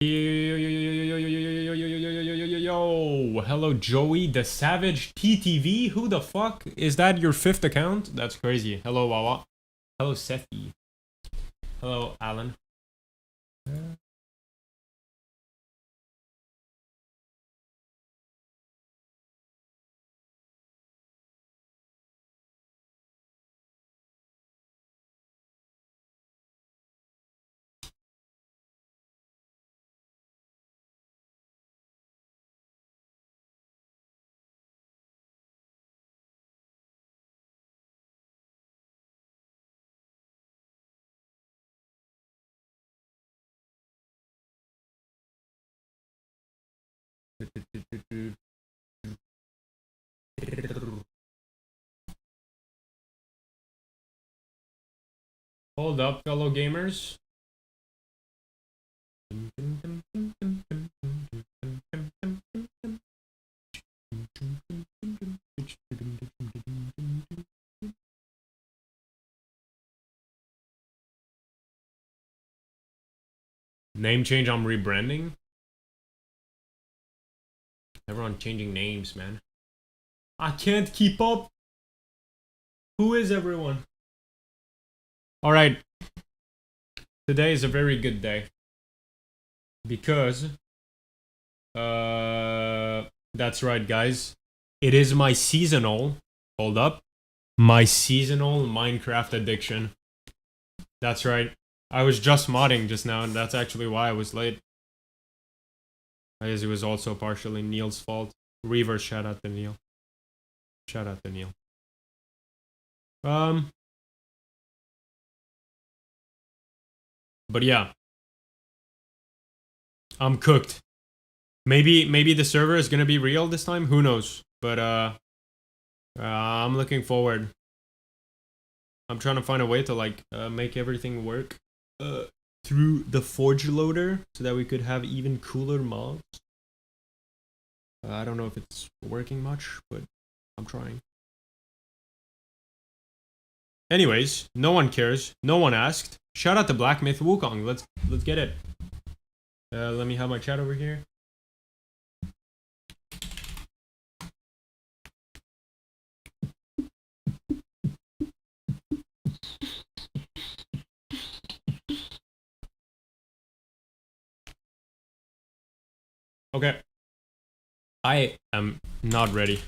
Yo, hello Joey, the Savage TTV. Who the fuck is that? Your fifth account? That's crazy. Hello Wawa. Hello Sefi. Hello Alan. Hold up, fellow gamers. Name change, I'm rebranding. Everyone changing names, man. I can't keep up. Who is everyone? Alright. Today is a very good day. Because that's right, guys. It is my seasonal, hold up, my seasonal Minecraft addiction. That's right. I was just modding just now, and that's actually why I was late. I guess it was also partially Neil's fault. Reverse, shout out to Neil. Shout out to Neil. But yeah. I'm cooked. Maybe the server is gonna be real this time. Who knows? But I'm looking forward. I'm trying to find a way to like make everything work through the Forge loader so that we could have even cooler mods. I don't know if it's working much, but I'm trying. Anyways, no one cares. No one asked. Shout out to Black Myth Wukong. Let's get it. Let me have my chat over here. Okay. I am not ready.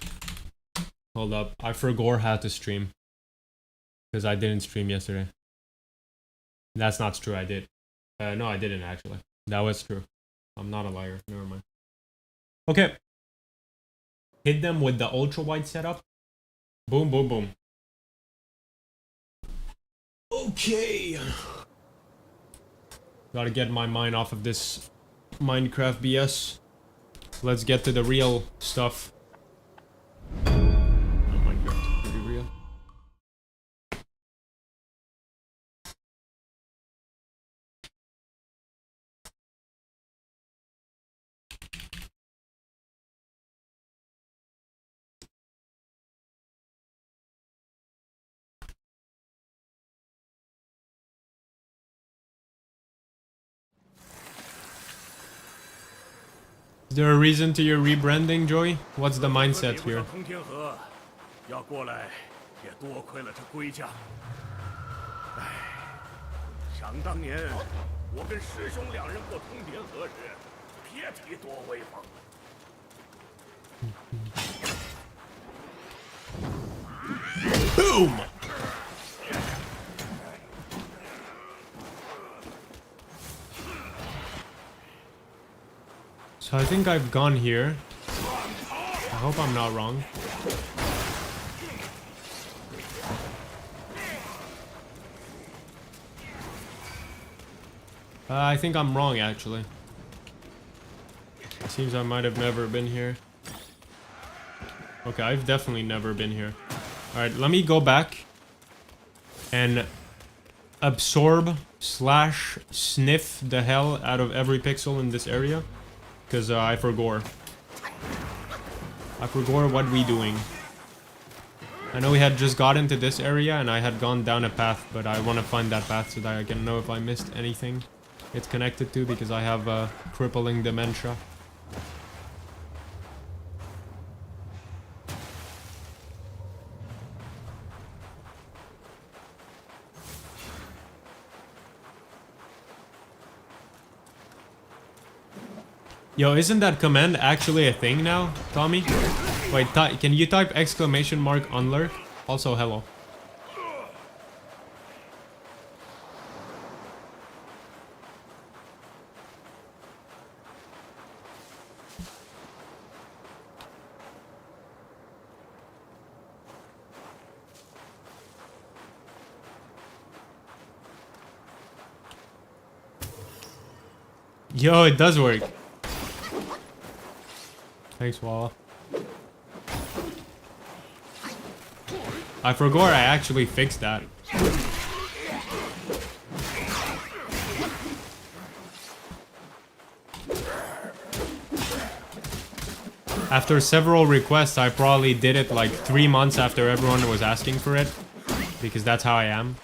Hold up. I forgot how to stream. Because I didn't stream yesterday. That's not true, I did. No, I didn't actually. That was true. I'm not a liar. Never mind. Okay. Hit them with the ultra wide setup. Boom, boom, boom. Okay. Gotta get my mind off of this Minecraft BS. Let's get to the real stuff. Oh my god, pretty real. Is there a reason to your rebranding, Joey? What's the mindset here? Boom! So I think I've gone here. I hope I'm not wrong. I think I'm wrong, actually. It seems I might have never been here. Okay, I've definitely never been here. Alright, let me go back and absorb / sniff the hell out of every pixel in this area. Because I forgot. What we doing. I know we had just got into this area and I had gone down a path, but I want to find that path so that I can know if I missed anything. it's connected to because I have crippling dementia. Yo, isn't that command actually a thing now, Tommy? Wait, can you type exclamation mark unlurk? Also, hello. Yo, it does work. Thanks, Walla. I forgot I actually fixed that. After several requests, I probably did it like 3 months after everyone was asking for it. Because that's how I am.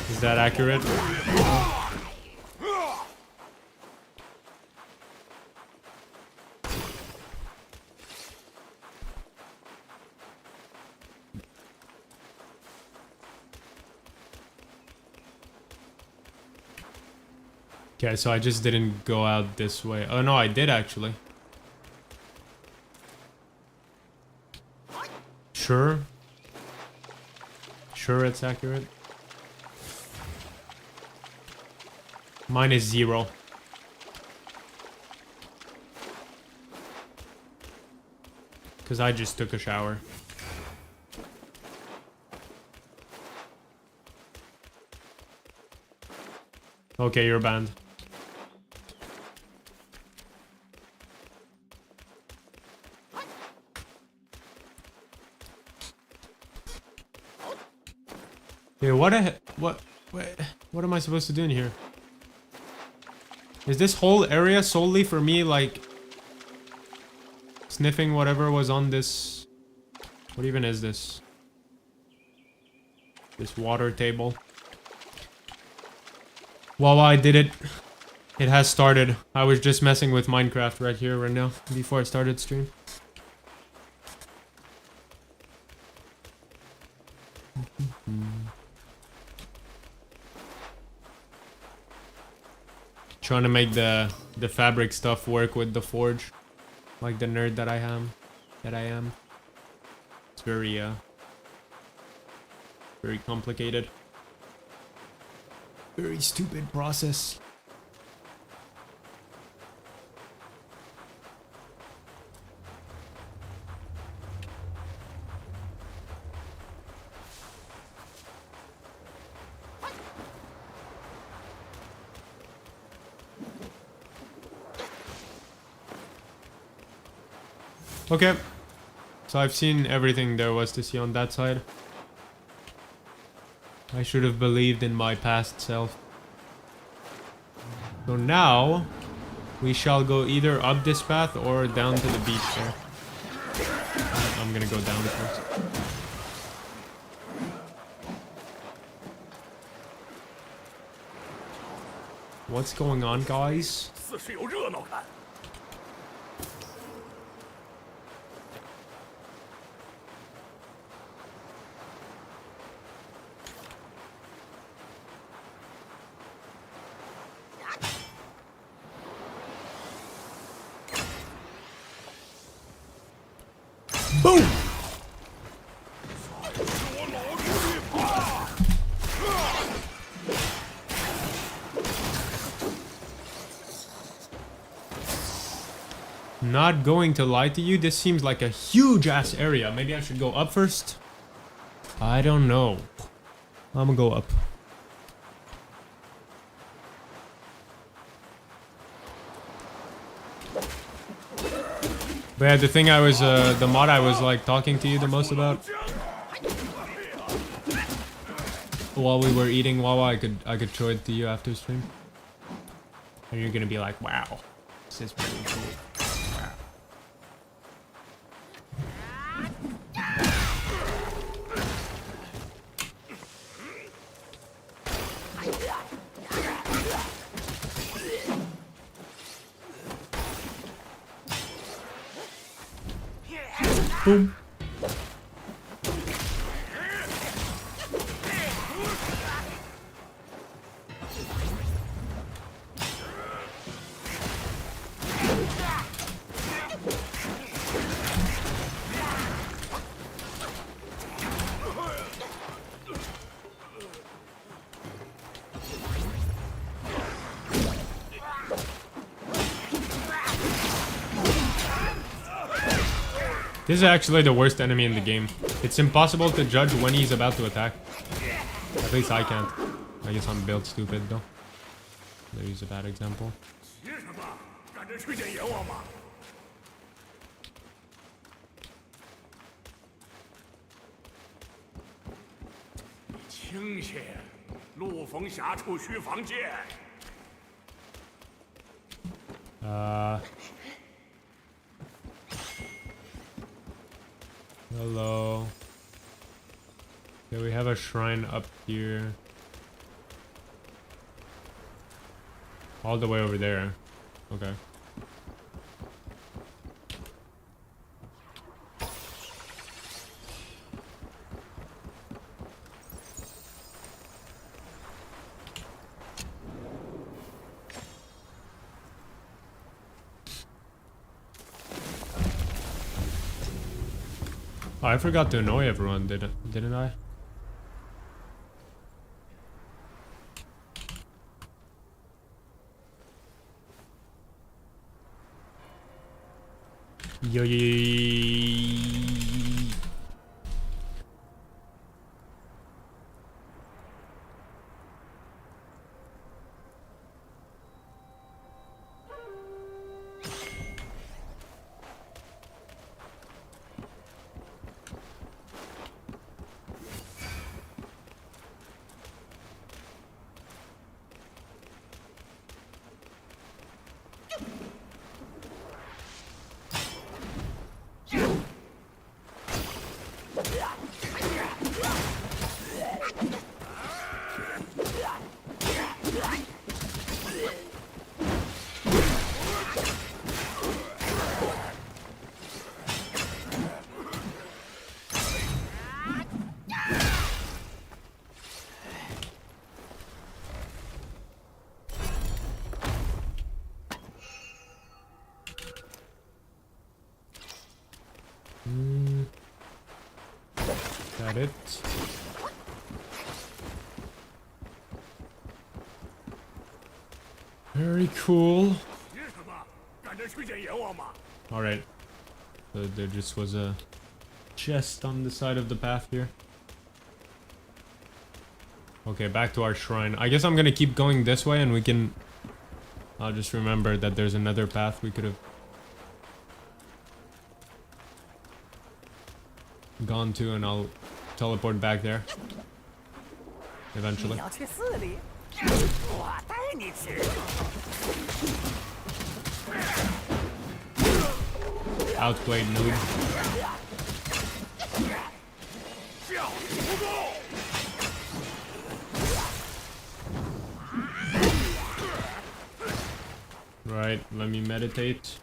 Is that accurate? Okay, so I just didn't go out this way. Oh no, I did actually. Sure. Sure it's accurate. Mine is 0. Because I just took a shower. Okay, you're banned. Hey, what am I supposed to do in here? Is this whole area solely for me, like, sniffing whatever was on this? What even is this? This water table. Well, I did it. It has started. I was just messing with Minecraft right here, right now, before I started stream. Trying to make the fabric stuff work with the forge, like the nerd that I am. It's very very complicated. Very stupid process. Okay, so I've seen everything there was to see on that side. I should have believed in my past self. So now, we shall go either up this path or down to the beach there. I'm gonna go down first. What's going on, guys? Boom! Not going to lie to you, this seems like a huge ass area. Maybe I should go up first? I don't know. I'm gonna go up. But yeah, the thing I was, the mod I was like talking to you the most about while we were eating Wawa, I could show it to you after stream. And you're gonna be like, wow, this is really cool. Wow. Boom. This is actually the worst enemy in the game. It's impossible to judge when he's about to attack. At least I can't. I guess I'm built stupid though. There's a bad example. Hello. Okay, we have a shrine up here. All the way over there. Okay. Oh, I forgot to annoy everyone, didn't I? Yo. Got it. Very cool. Alright. So there just was a chest on the side of the path here. Okay, back to our shrine. I guess I'm gonna keep going this way and we can... I'll just remember that there's another path we could have gone to, and I'll teleport back there eventually. Outplayed noob. Right, let me meditate.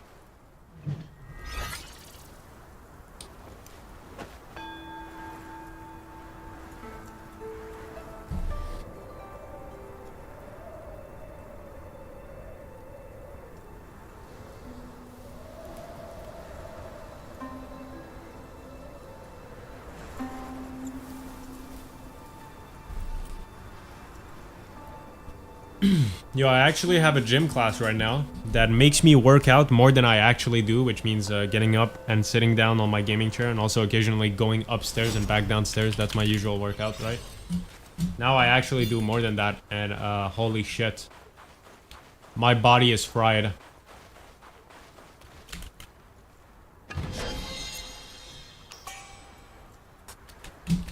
Yo, I actually have a gym class right now that makes me work out more than I actually do, which means getting up and sitting down on my gaming chair, and also occasionally going upstairs and back downstairs. That's my usual workout, right? Now I actually do more than that, and holy shit. My body is fried.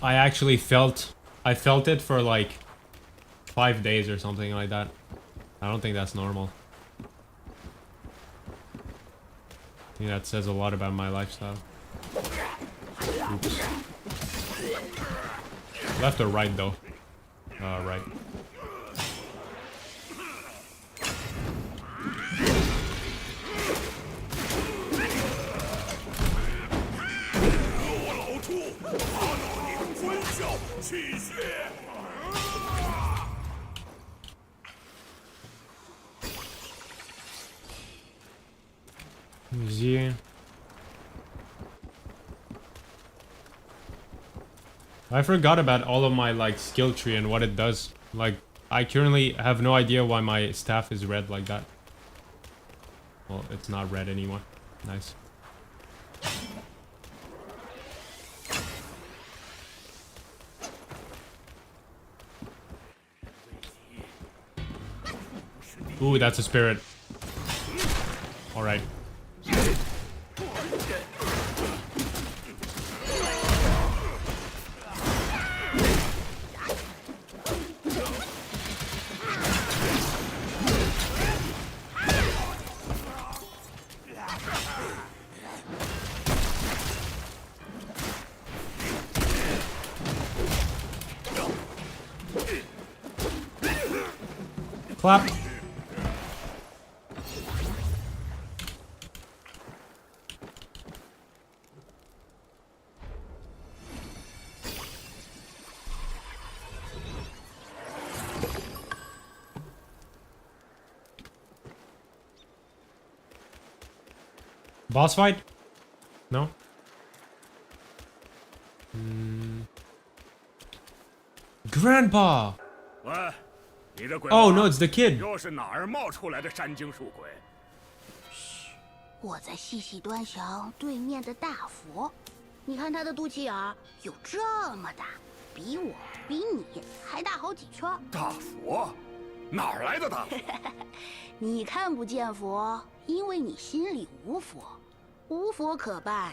I felt it for like 5 days or something like that. I don't think that's normal. think that says a lot about my lifestyle. Oops. Left or right though? Right. Easy. I forgot about all of my like skill tree and what it does. Like I currently have no idea why my staff is red like that. Well, it's not red anymore. Nice. Ooh, that's a spirit. All right. Clap. Boss fight? No? Grandpa! Oh no, it's the kid. 又是哪儿冒出来的山精树鬼？我在细细端详对面的大佛，你看他的肚脐眼儿有这么大，比我比你还大好几圈。大佛？哪儿来的大佛？你看不见佛，因为你心里无佛，无佛可拜，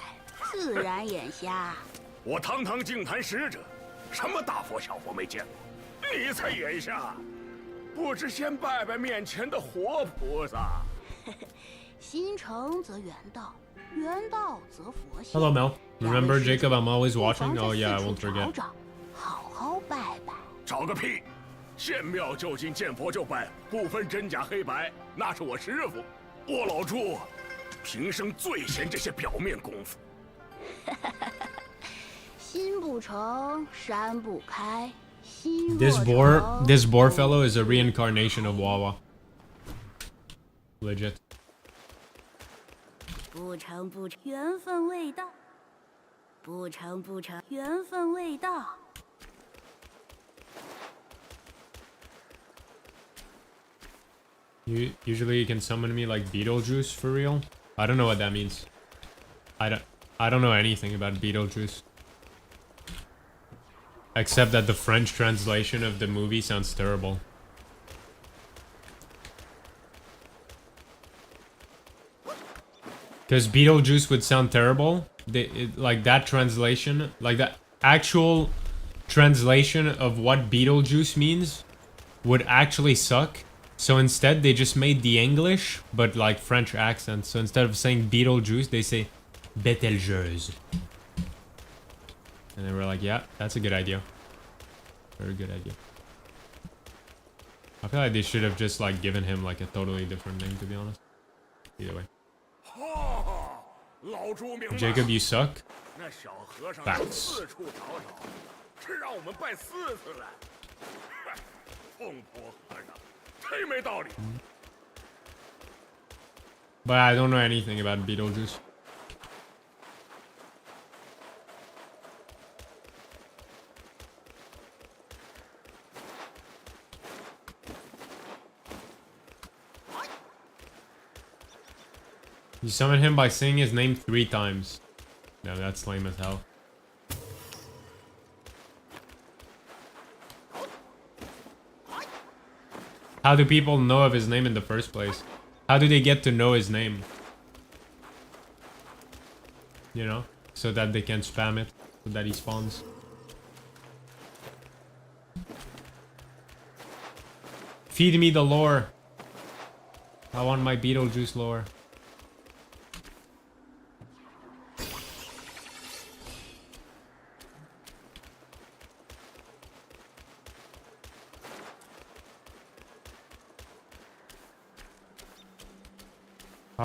自然眼瞎。我堂堂净坛使者，什么大佛小佛没见过，你才眼瞎。不知先拜拜面前的活菩萨。心诚则圆道，圆道则佛心。Hello, Mel. Remember, Jacob, I'm always watching. Oh yeah, I won't forget. 好好拜拜。找个屁！见庙就进，见佛就拜，不分真假黑白，那是我师傅。我老朱，平生最嫌这些表面功夫。心不诚，山不开。 This boar fellow is a reincarnation of Wawa. Legit. 不成不成，缘分未到。不成不成，缘分未到。 Usually you can summon me like Beetlejuice for real. I don't know what that means. I don't know anything about Beetlejuice. Except that the French translation of the movie sounds terrible. Because Beetlejuice would sound terrible. Like that translation, like the actual translation of what Beetlejuice means would actually suck. So instead they just made the English, but like French accent. So instead of saying Beetlejuice, they say Betelgeuse. And they were like, yeah, that's a good idea. Very good idea. I feel like they should have just like given him like a totally different name, to be honest. Either way. Jacob, you suck. Facts. But I don't know anything about Beetlejuice. You summon him by saying his name 3 times. No, that's lame as hell. How do people know of his name in the first place? How do they get to know his name? You know? So that they can spam it. So that he spawns. Feed me the lore. I want my Beetlejuice lore.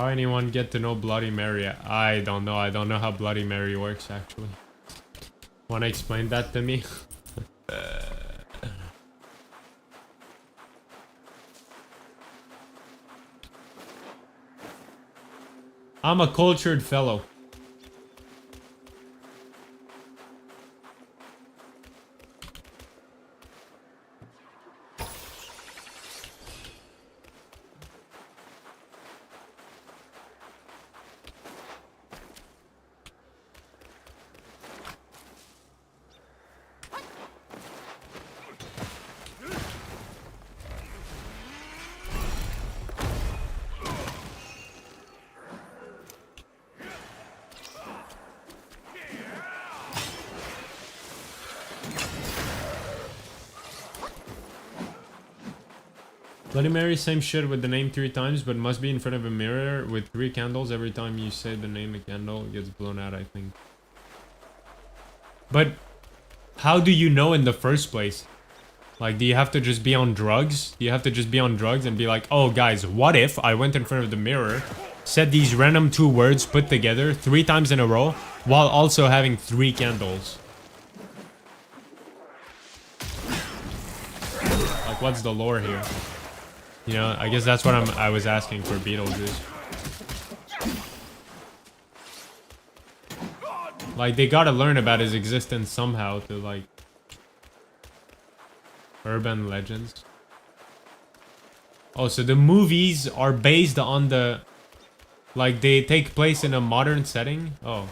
How anyone get to know Bloody Mary? I don't know. I don't know how Bloody Mary works, actually. Wanna explain that to me? I'm a cultured fellow. Bloody Mary, same shit with the name 3 times, but must be in front of a mirror with 3 candles. Every time you say the name, a candle gets blown out, I think. But how do you know in the first place? Like, do you have to just be on drugs? Do you have to just be on drugs and be like, oh, guys, what if I went in front of the mirror, said these random 2 words put together 3 times in a row, while also having 3 candles? Like, what's the lore here? You know, I guess that's what I was asking for Beetlejuice. Like, they gotta learn about his existence somehow to, like... Urban legends. Oh, so the movies are based on the... Like, they take place in a modern setting? Oh.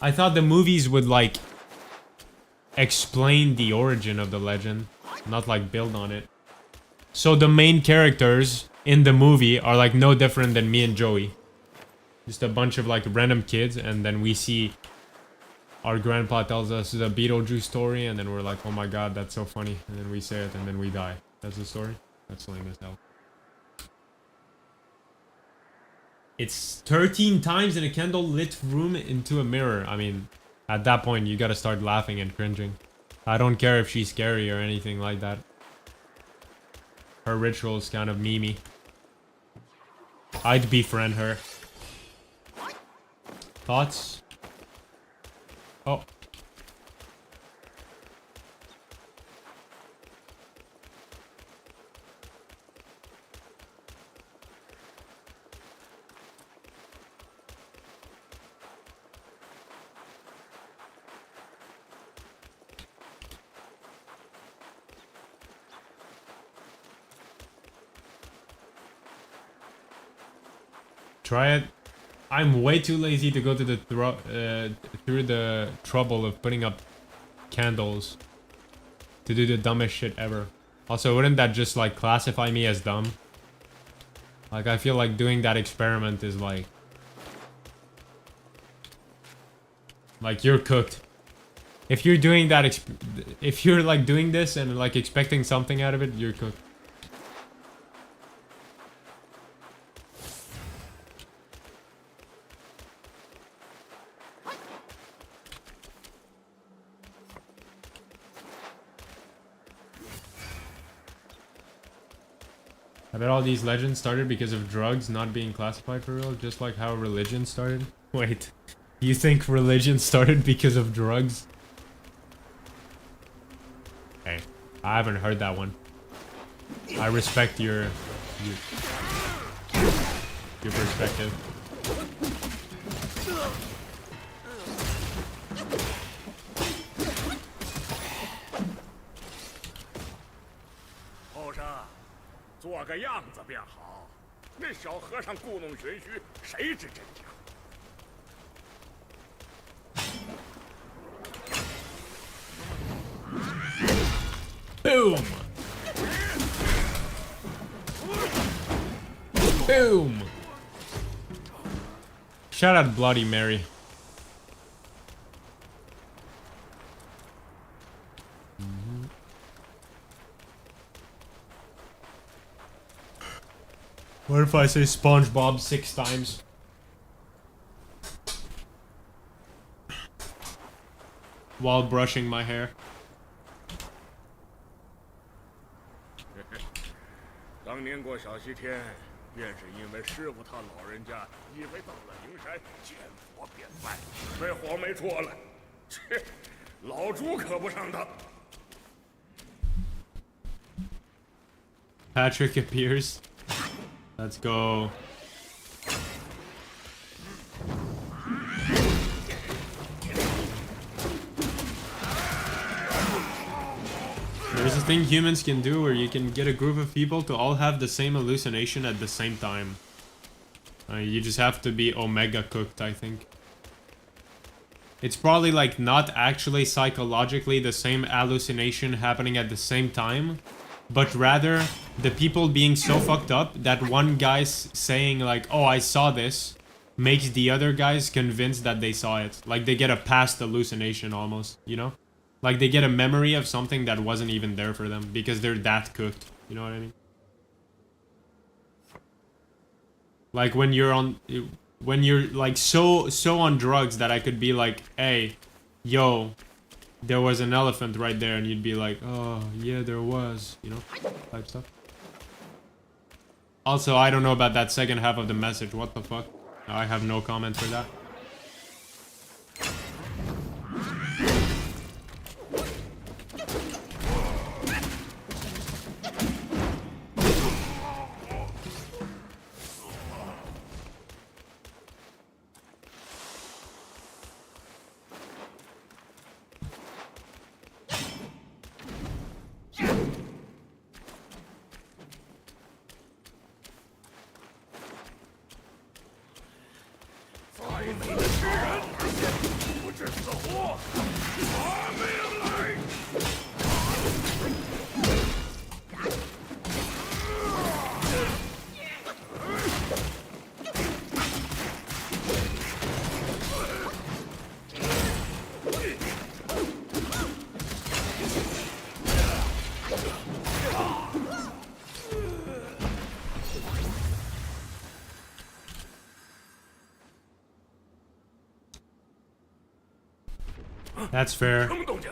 I thought the movies would, like... explain the origin of the legend. Not, like, build on it. So the main characters in the movie are like no different than me and Joey. Just a bunch of like random kids, and then we see our grandpa tells us the Beetlejuice story, and then we're like, oh my god, that's so funny. And then we say it, and then we die. That's the story? That's lame as hell. It's 13 times in a candle-lit room into a mirror. I mean, at that point, you gotta start laughing and cringing. I don't care if she's scary or anything like that. Her ritual is kind of memey. I'd befriend her. Thoughts? Oh. Try it. I'm way too lazy to go to the through the trouble of putting up candles to do the dumbest shit ever. Also, wouldn't that just like classify me as dumb? Like, I feel like doing that experiment is like you're cooked. If you're doing that, if you're like doing this and like expecting something out of it, you're cooked. I bet all these legends started because of drugs not being classified for real, just like how religion started. Wait, you think religion started because of drugs? Hey, I haven't heard that one. I respect your perspective.做个样子便好。那小和尚故弄玄虚，谁知真假？ Boom! Boom! Shout out Bloody Mary. What if I say SpongeBob 6 times? While brushing my hair. 当年过小西天，便是因为师傅他老人家以为到了灵山见佛便拜，被黄梅戳了。切，老朱可不上当。 Patrick appears. Let's go. There's a thing humans can do where you can get a group of people to all have the same hallucination at the same time. You just have to be omega cooked, I think. It's probably like not actually psychologically the same hallucination happening at the same time, but rather the people being so fucked up that one guy's saying like, oh, I saw this, makes the other guys convinced that they saw it. Like they get a past hallucination almost, you know? Like they get a memory of something that wasn't even there for them because they're that cooked. You know what I mean? Like when you're like so on drugs that I could be like, hey, yo, there was an elephant right there, and you'd be like, oh yeah, there was, you know, type stuff. Also, I don't know about that second half of the message. What the fuck? I have no comment for that. That's fair. 什么动静？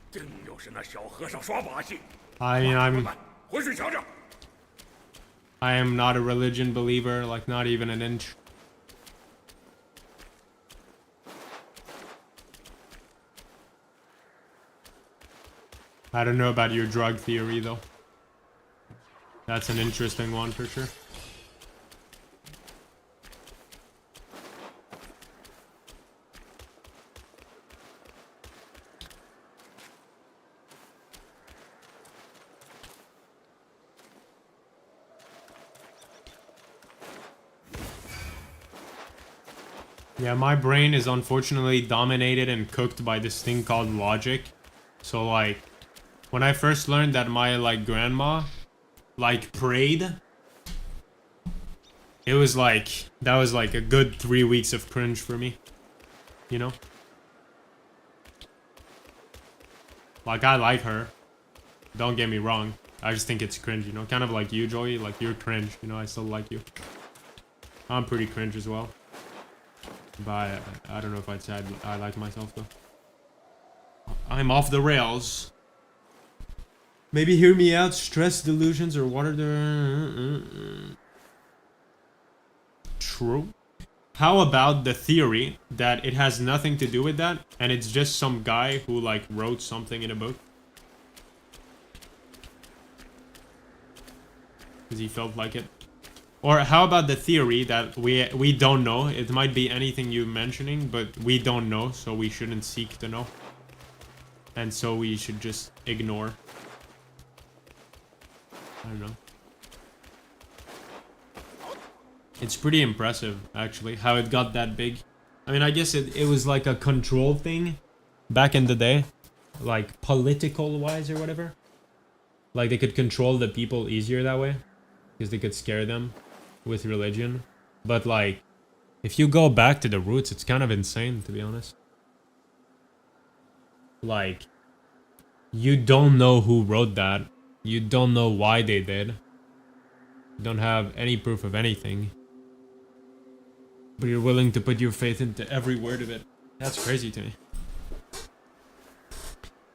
真又是那小和尚耍把戏。 I mean, 回去瞧瞧。 I am not a religion believer, like not even an inch. I don't know about your drug theory though. That's an interesting one for sure. Yeah, my brain is unfortunately dominated and cooked by this thing called logic. So like, when I first learned that my like grandma like prayed, it was like, that was like a good 3 weeks of cringe for me, you know? Like I like her, don't get me wrong, I just think it's cringe, you know? Kind of like you, Joey, like you're cringe, you know? I still like you. I'm pretty cringe as well. But I don't know if I'd say I like myself though. I'm off the rails. Maybe hear me out. Stress delusions or what are the... True. How about the theory that it has nothing to do with that and it's just some guy who like wrote something in a book? Because he felt like it. Or how about the theory that we don't know? It might be anything you're mentioning, but we don't know, so we shouldn't seek to know. And so we should just ignore. I don't know. It's pretty impressive, actually, how it got that big. I mean, I guess it was like a control thing back in the day. Like, political-wise or whatever. Like, they could control the people easier that way. Because they could scare them with religion. But like, if you go back to the roots, it's kind of insane, to be honest. Like, you don't know who wrote that. You don't know why they did. You don't have any proof of anything. But you're willing to put your faith into every word of it. That's crazy to me.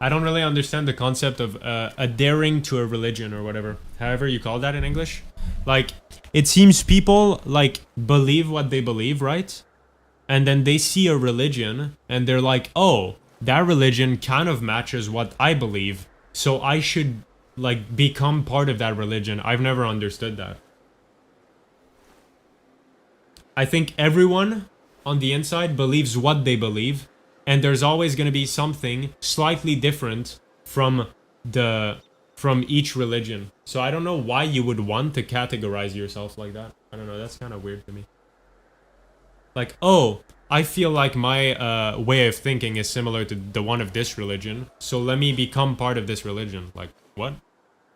I don't really understand the concept of adhering to a religion or whatever. However you call that in English. Like, it seems people, like, believe what they believe, right? And then they see a religion, and they're like, oh, that religion kind of matches what I believe, so I should, like, become part of that religion. I've never understood that. I think everyone on the inside believes what they believe, and there's always going to be something slightly different from each religion. So I don't know why you would want to categorize yourself like that. I don't know, that's kind of weird to me. Like, oh, I feel like my way of thinking is similar to the one of this religion, so let me become part of this religion. Like, what?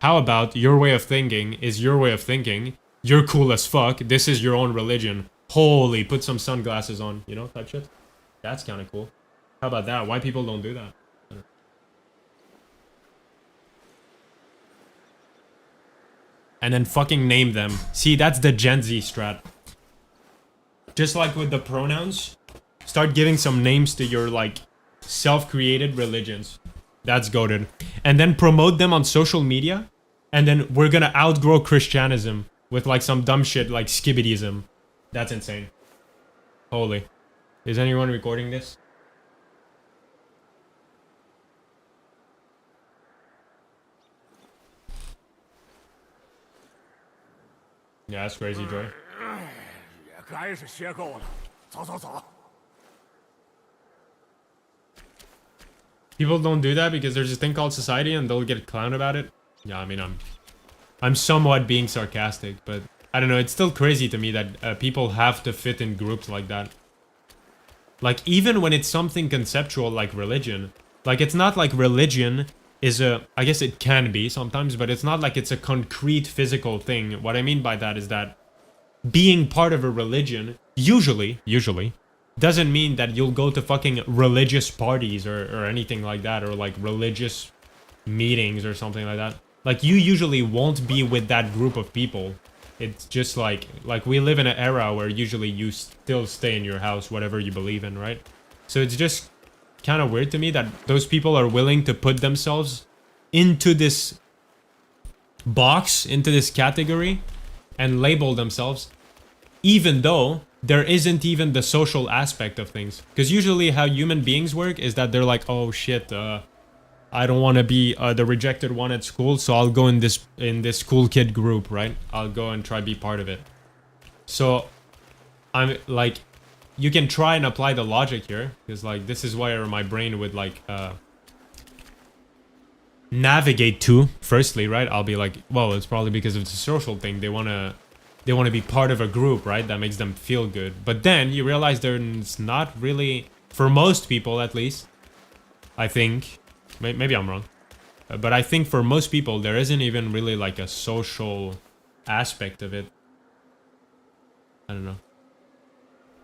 How about your way of thinking is your way of thinking, you're cool as fuck, this is your own religion. Holy, put some sunglasses on, you know, type shit. That's kind of cool. How about that? Why people don't do that? And then fucking name them. See, that's the Gen Z strat. Just like with the pronouns, start giving some names to your, like, self-created religions. That's goated. And then promote them on social media, and then we're gonna outgrow Christianism with, like, some dumb shit like skibbityism. That's insane. Holy. Is anyone recording this? Yeah, that's crazy, Joy. 也该是歇够了，走走走。 People don't do that because there's this thing called society and they'll get clowned about it. Yeah, I mean, I'm somewhat being sarcastic, but I don't know, it's still crazy to me that people have to fit in groups like that. Like, even when it's something conceptual like religion, like, it's not like religion is a, I guess it can be sometimes, but it's not like it's a concrete physical thing. What I mean by that is that being part of a religion, usually, doesn't mean that you'll go to fucking religious parties or anything like that, or like religious meetings or something like that. Like, you usually won't be with that group of people. It's just like we live in an era where usually you still stay in your house, whatever you believe in, right? So it's just kind of weird to me that those people are willing to put themselves into this box, into this category, and label themselves, even though there isn't even the social aspect of things. Because usually how human beings work is that they're like, oh shit, I don't want to be the rejected one at school, so I'll go in this cool kid group, right? I'll go and try be part of it. So I'm like, you can try and apply the logic here, because like this is where my brain would like navigate to. Firstly, right? I'll be like, well, it's probably because of the social thing. They wanna be part of a group, right? That makes them feel good. But then you realize there's not really, for most people at least, I think. Maybe I'm wrong, but I think for most people there isn't even really like a social aspect of it. I don't know.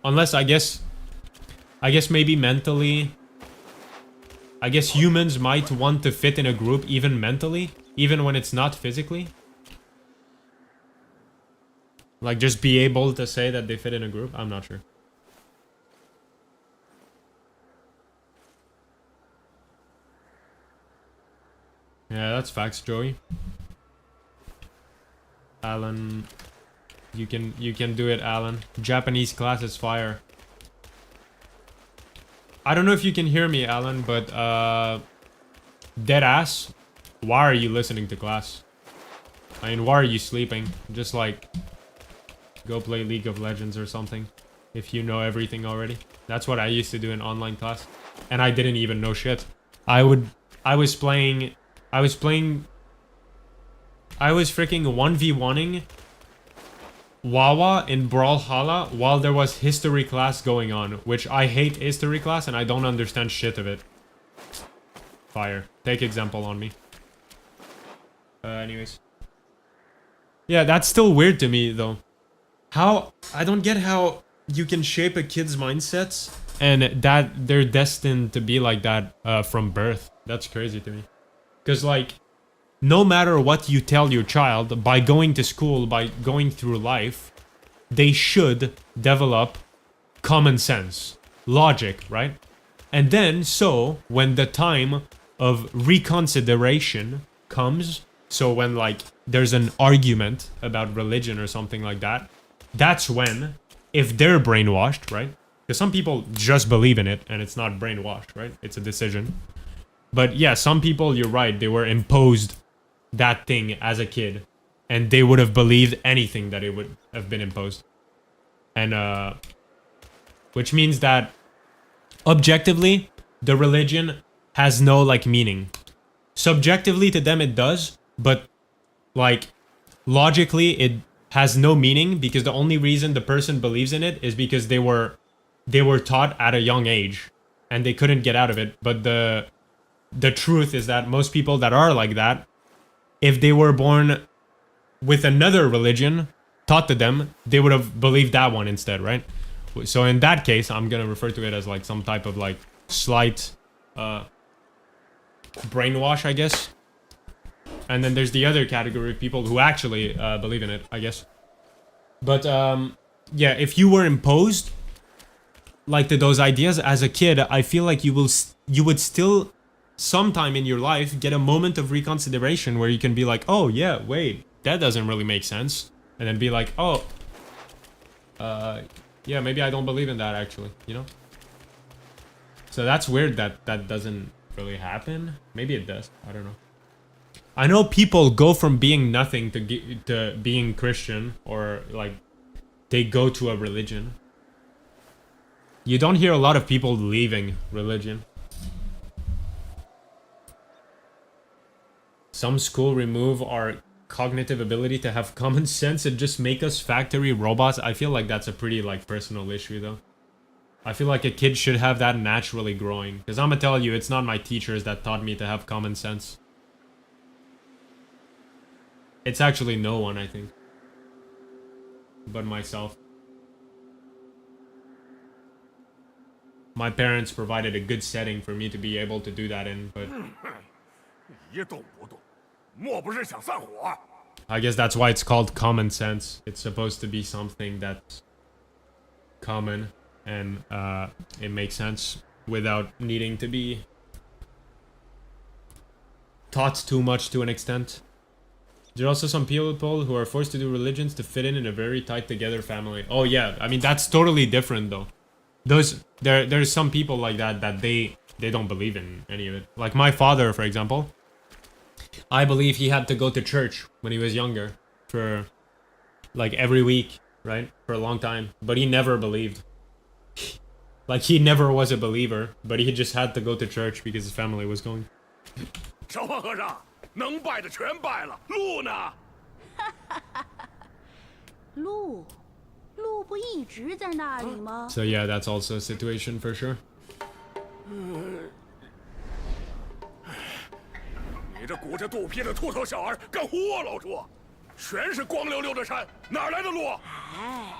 Unless I guess maybe mentally, I guess humans might want to fit in a group even mentally, even when it's not physically. Like just be able to say that they fit in a group. I'm not sure. Yeah, that's facts, Joey. Alan, you can do it, Alan. Japanese class is fire. I don't know if you can hear me, Alan, but dead ass, why are you listening to class? I mean, why are you sleeping? Just like go play League of Legends or something if you know everything already. That's what I used to do in online class, and I didn't even know shit. I was freaking 1v1ing Wawa in Brawlhalla while there was history class going on, which I hate history class and I don't understand shit of it. Fire. Take example on me. Anyways. Yeah, that's still weird to me though. How, I don't get how you can shape a kid's mindsets and that they're destined to be like that from birth. That's crazy to me. Because like, no matter what you tell your child, by going to school, by going through life, they should develop common sense, logic, right? And then, so, when the time of reconsideration comes, So when like there's an argument about religion or something like that, that's when, if they're brainwashed, right? Because some people just believe in it and it's not brainwashed, right? It's a decision. But yeah, some people, you're right, they were imposed that thing as a kid, and they would have believed anything that it would have been imposed. And which means that objectively, the religion has no like meaning. Subjectively to them it does, but like logically it has no meaning, because the only reason the person believes in it is because they were taught at a young age and they couldn't get out of it. But the truth is that most people that are like that, if they were born with another religion taught to them, they would have believed that one instead, right? So in that case, I'm gonna refer to it as like some type of like slight brainwash, I guess. And then there's the other category of people who actually believe in it, I guess. But yeah, if you were imposed like to those ideas as a kid, I feel like you would still sometime in your life get a moment of reconsideration where you can be like, oh yeah, wait, that doesn't really make sense, and then be like, oh, yeah, maybe I don't believe in that actually, you know? So that's weird that that doesn't really happen. Maybe it does, I don't know. I know people go from being nothing to being Christian, or like they go to a religion. You don't hear a lot of people leaving religion. Some school remove our cognitive ability to have common sense and just make us factory robots. I feel like that's a pretty like personal issue though. I feel like a kid should have that naturally growing. Because I'm gonna tell you, it's not my teachers that taught me to have common sense. It's actually no one, I think. But myself. My parents provided a good setting for me to be able to do that in, but... I guess that's why it's called common sense. It's supposed to be something that's common and it makes sense without needing to be taught too much to an extent. There are also some people who are forced to do religions to fit in a very tight together family. Oh yeah, I mean that's totally different though. There's some people like that they don't believe in any of it. Like my father, for example. I believe he had to go to church when he was younger for like every week, right? For a long time, but he never believed. Like he never was a believer, but he just had to go to church because his family was going. 小胖和尚，能拜的全拜了，路呢？路不一直在那里吗？ So yeah, that's also a situation for sure. 你这鼓着肚皮的秃头小儿敢唬我老猪？全是光溜溜的山，哪来的路？哎，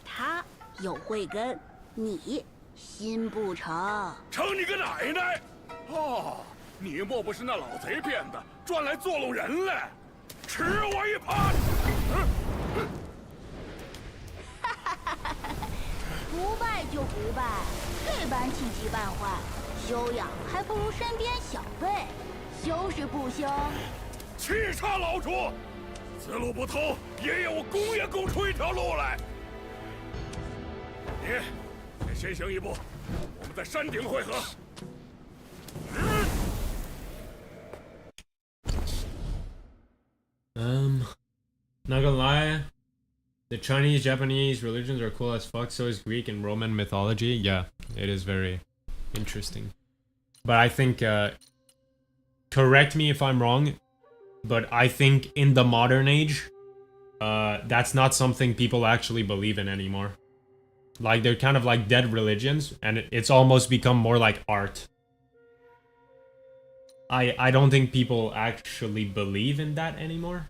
他有慧根，你心不成。成你个奶奶！哦，你莫不是那老贼变的，专来作弄人来？吃我一耙！不拜就不拜，这般气急败坏，修养还不如身边小辈。修是不修？气叉老猪！此路不通，爷爷我攻也攻出一条路来。你先行一步，我们在山顶会合。Not gonna lie, the Chinese, Japanese religions are cool as fuck. So is Greek and Roman mythology. Yeah, it is very interesting. But I think, correct me if I'm wrong, but I think in the modern age, that's not something people actually believe in anymore. Like they're kind of like dead religions, and it's almost become more like art. I don't think people actually believe in that anymore.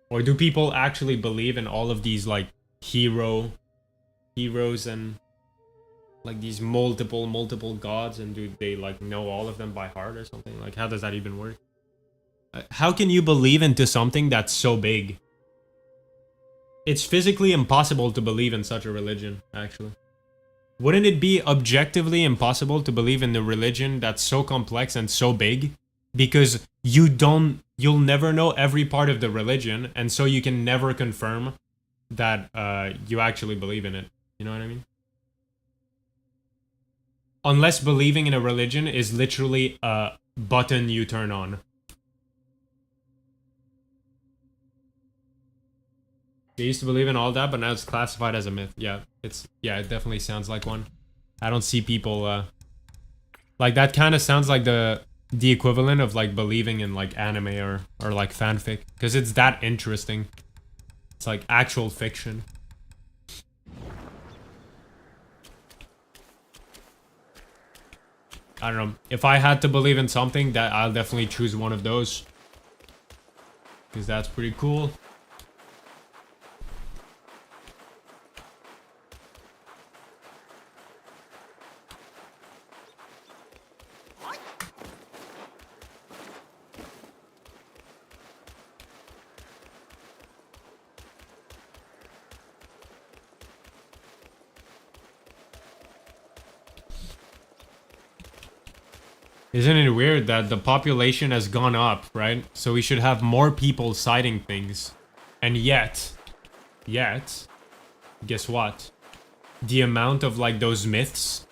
Or do people actually believe in all of these like heroes and like these multiple gods, and do they like know all of them by heart or something? Like how does that even work? How can you believe into something that's so big? It's physically impossible to believe in such a religion, actually. Wouldn't it be objectively impossible to believe in a religion that's so complex and so big? Because you you'll never know every part of the religion, and so you can never confirm that you actually believe in it. You know what I mean? Unless believing in a religion is literally a button you turn on. They used to believe in all that, but now it's classified as a myth. Yeah, it definitely sounds like one. I don't see people like that. Kind of sounds like the equivalent of like believing in like anime or like fanfic, because it's that interesting. It's like actual fiction. I don't know. If I had to believe in something, that I'll definitely choose one of those, because that's pretty cool. Isn't it weird that the population has gone up, right? So we should have more people citing things. And yet, guess what? The amount of like those myths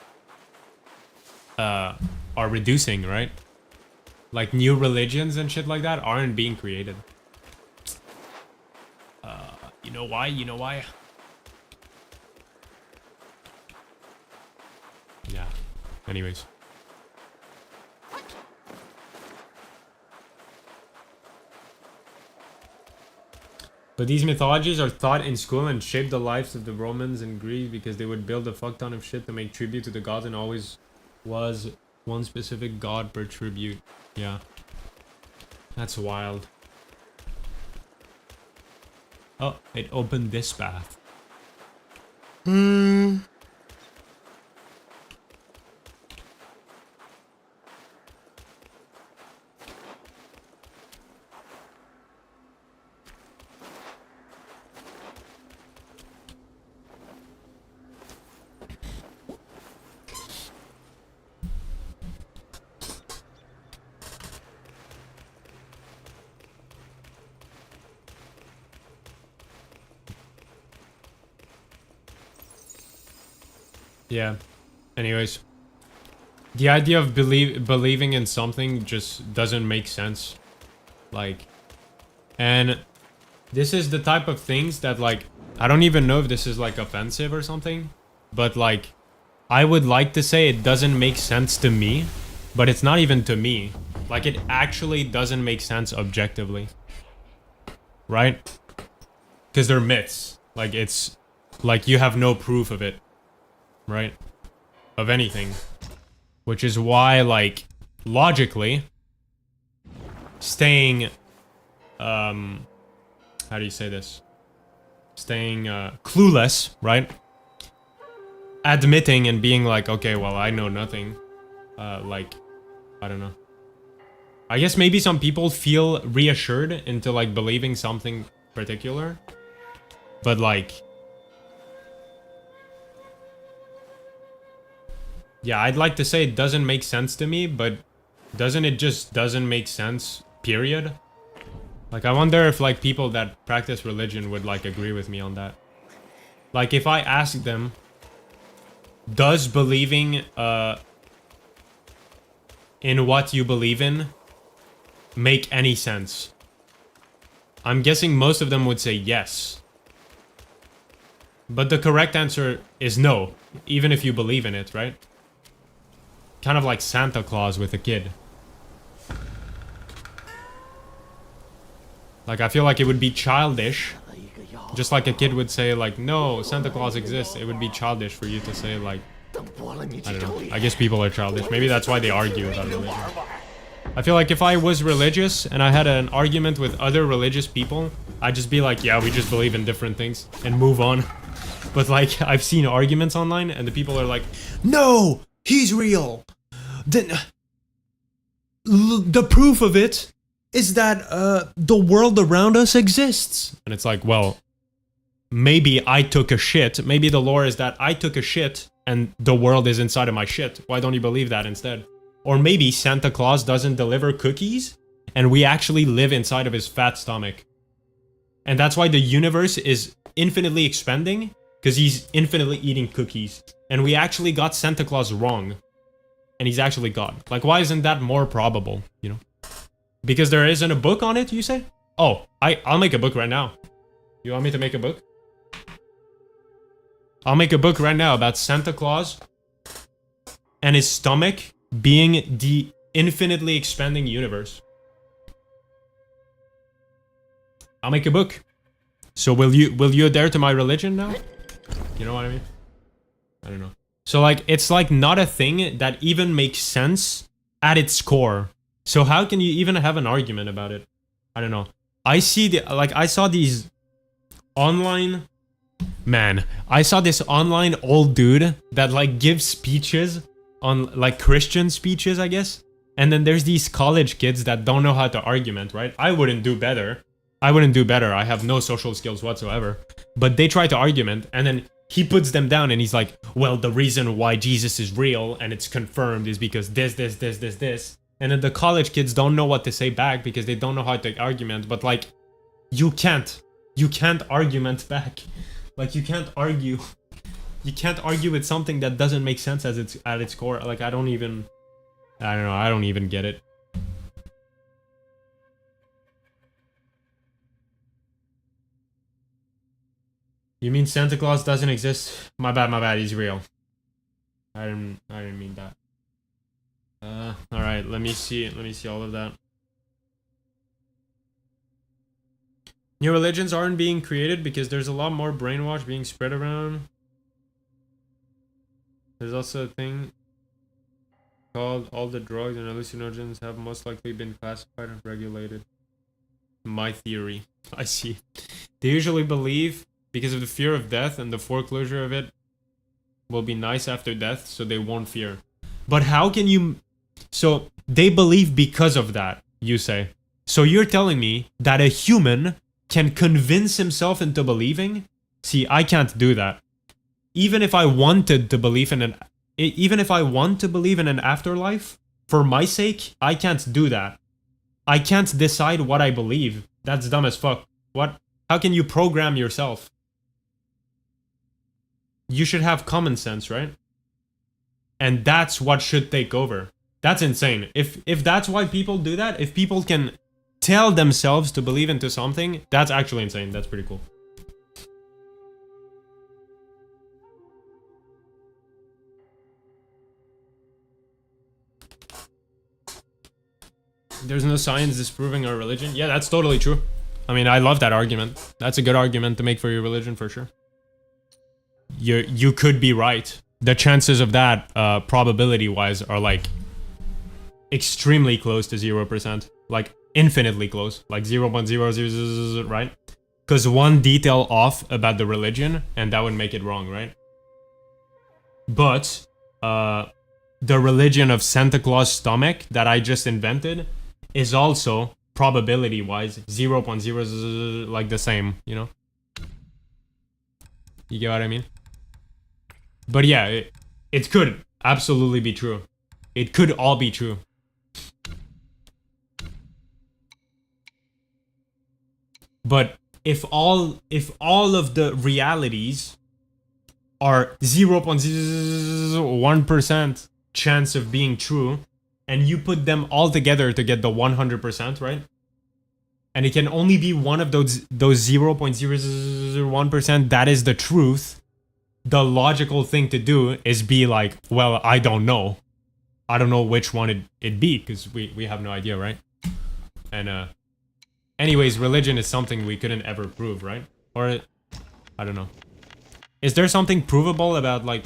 are reducing, right? Like new religions and shit like that aren't being created. You know why? You know why? Yeah. Anyways. But these mythologies are taught in school and shape the lives of the Romans and Greeks, because they would build a fuck ton of shit to make tribute to the gods, and always was one specific god per tribute. Yeah. That's wild. Oh, it opened this path. Yeah. Anyways. The idea of believing in something just doesn't make sense. Like, and this is the type of things that, like, I don't even know if this is like offensive or something, but like, I would like to say it doesn't make sense to me, but it's not even to me. Like, it actually doesn't make sense objectively. Right? Because they're myths. Like, it's like you have no proof of it. Right? Of anything. Which is why, like, logically, staying, how do you say this? Staying, clueless, right? Admitting and being like, okay, well, I know nothing. Like, I don't know. I guess maybe some people feel reassured into, like, believing something particular. But, like, yeah, I'd like to say it doesn't make sense to me, but doesn't it just doesn't make sense, period? Like, I wonder if, like, people that practice religion would, like, agree with me on that. Like, if I ask them, does believing, in what you believe in make any sense? I'm guessing most of them would say yes. But the correct answer is no, even if you believe in it, right? Kind of like Santa Claus with a kid. Like, I feel like it would be childish. Just like a kid would say, like, no, Santa Claus exists. It would be childish for you to say, like, I don't know. I guess people are childish. Maybe that's why they argue about religion. I feel like if I was religious and I had an argument with other religious people, I'd just be like, yeah, we just believe in different things and move on. But, like, I've seen arguments online and the people are like, no! He's real. Then the proof of it is that the world around us exists. And it's like, well, maybe I took a shit. Maybe the lore is that I took a shit and the world is inside of my shit. Why don't you believe that instead? Or maybe Santa Claus doesn't deliver cookies and we actually live inside of his fat stomach. And that's why the universe is infinitely expanding, because he's infinitely eating cookies. And we actually got Santa Claus wrong. And he's actually God. Like, why isn't that more probable, you know? Because there isn't a book on it, you say? Oh, I'll make a book right now. You want me to make a book? I'll make a book right now about Santa Claus and his stomach being the infinitely expanding universe. I'll make a book. So will you adhere to my religion now? You know what I mean? I don't know. So like, it's like not a thing that even makes sense at its core. So how can you even have an argument about it? I don't know. I saw these online, man, I saw this online old dude that like gives speeches on like Christian speeches, I guess. And then there's these college kids that don't know how to argument, right? I wouldn't do better. I have no social skills whatsoever. But they try to argument, and then he puts them down and he's like, well, the reason why Jesus is real and it's confirmed is because this. And then the college kids don't know what to say back because they don't know how to argument. But like, you can't argument back. Like, you can't argue. You can't argue with something that doesn't make sense as it's at its core. Like, I don't even get it. You mean Santa Claus doesn't exist? My bad, he's real. I didn't mean that. Alright, let me see all of that. New religions aren't being created because there's a lot more brainwash being spread around. There's also a thing called all the drugs and hallucinogens have most likely been classified and regulated. My theory. I see. They usually believe because of the fear of death and the foreclosure of it will be nice after death, so they won't fear. But how can you... So, they believe because of that, you say. So you're telling me that a human can convince himself into believing? See, I can't do that. Even if I wanted to believe in an afterlife, for my sake, I can't do that. I can't decide what I believe. That's dumb as fuck. What? How can you program yourself? You should have common sense, right? And that's what should take over. That's insane. If that's why people do that, if people can tell themselves to believe into something, that's actually insane. That's pretty cool. There's no science disproving our religion. Yeah, that's totally true. I mean, I love that argument. That's a good argument to make for your religion, for sure. You could be right. The chances of that, probability-wise, are like extremely close to 0%. Like infinitely close. Like 0.000, right? Because one detail off about the religion, and that would make it wrong, right? But the religion of Santa Claus stomach that I just invented is also probability-wise 0.0, like the same, you know? You get what I mean? But yeah, it could absolutely be true. It could all be true. But if all of the realities are 0.01% chance of being true, and you put them all together to get the 100%, right? And it can only be one of those 0.001% that is the truth. The logical thing to do is be like, well, I don't know. I don't know which one it'd be, because we have no idea, right? And anyways, religion is something we couldn't ever prove, right? Or I don't know. Is there something provable about like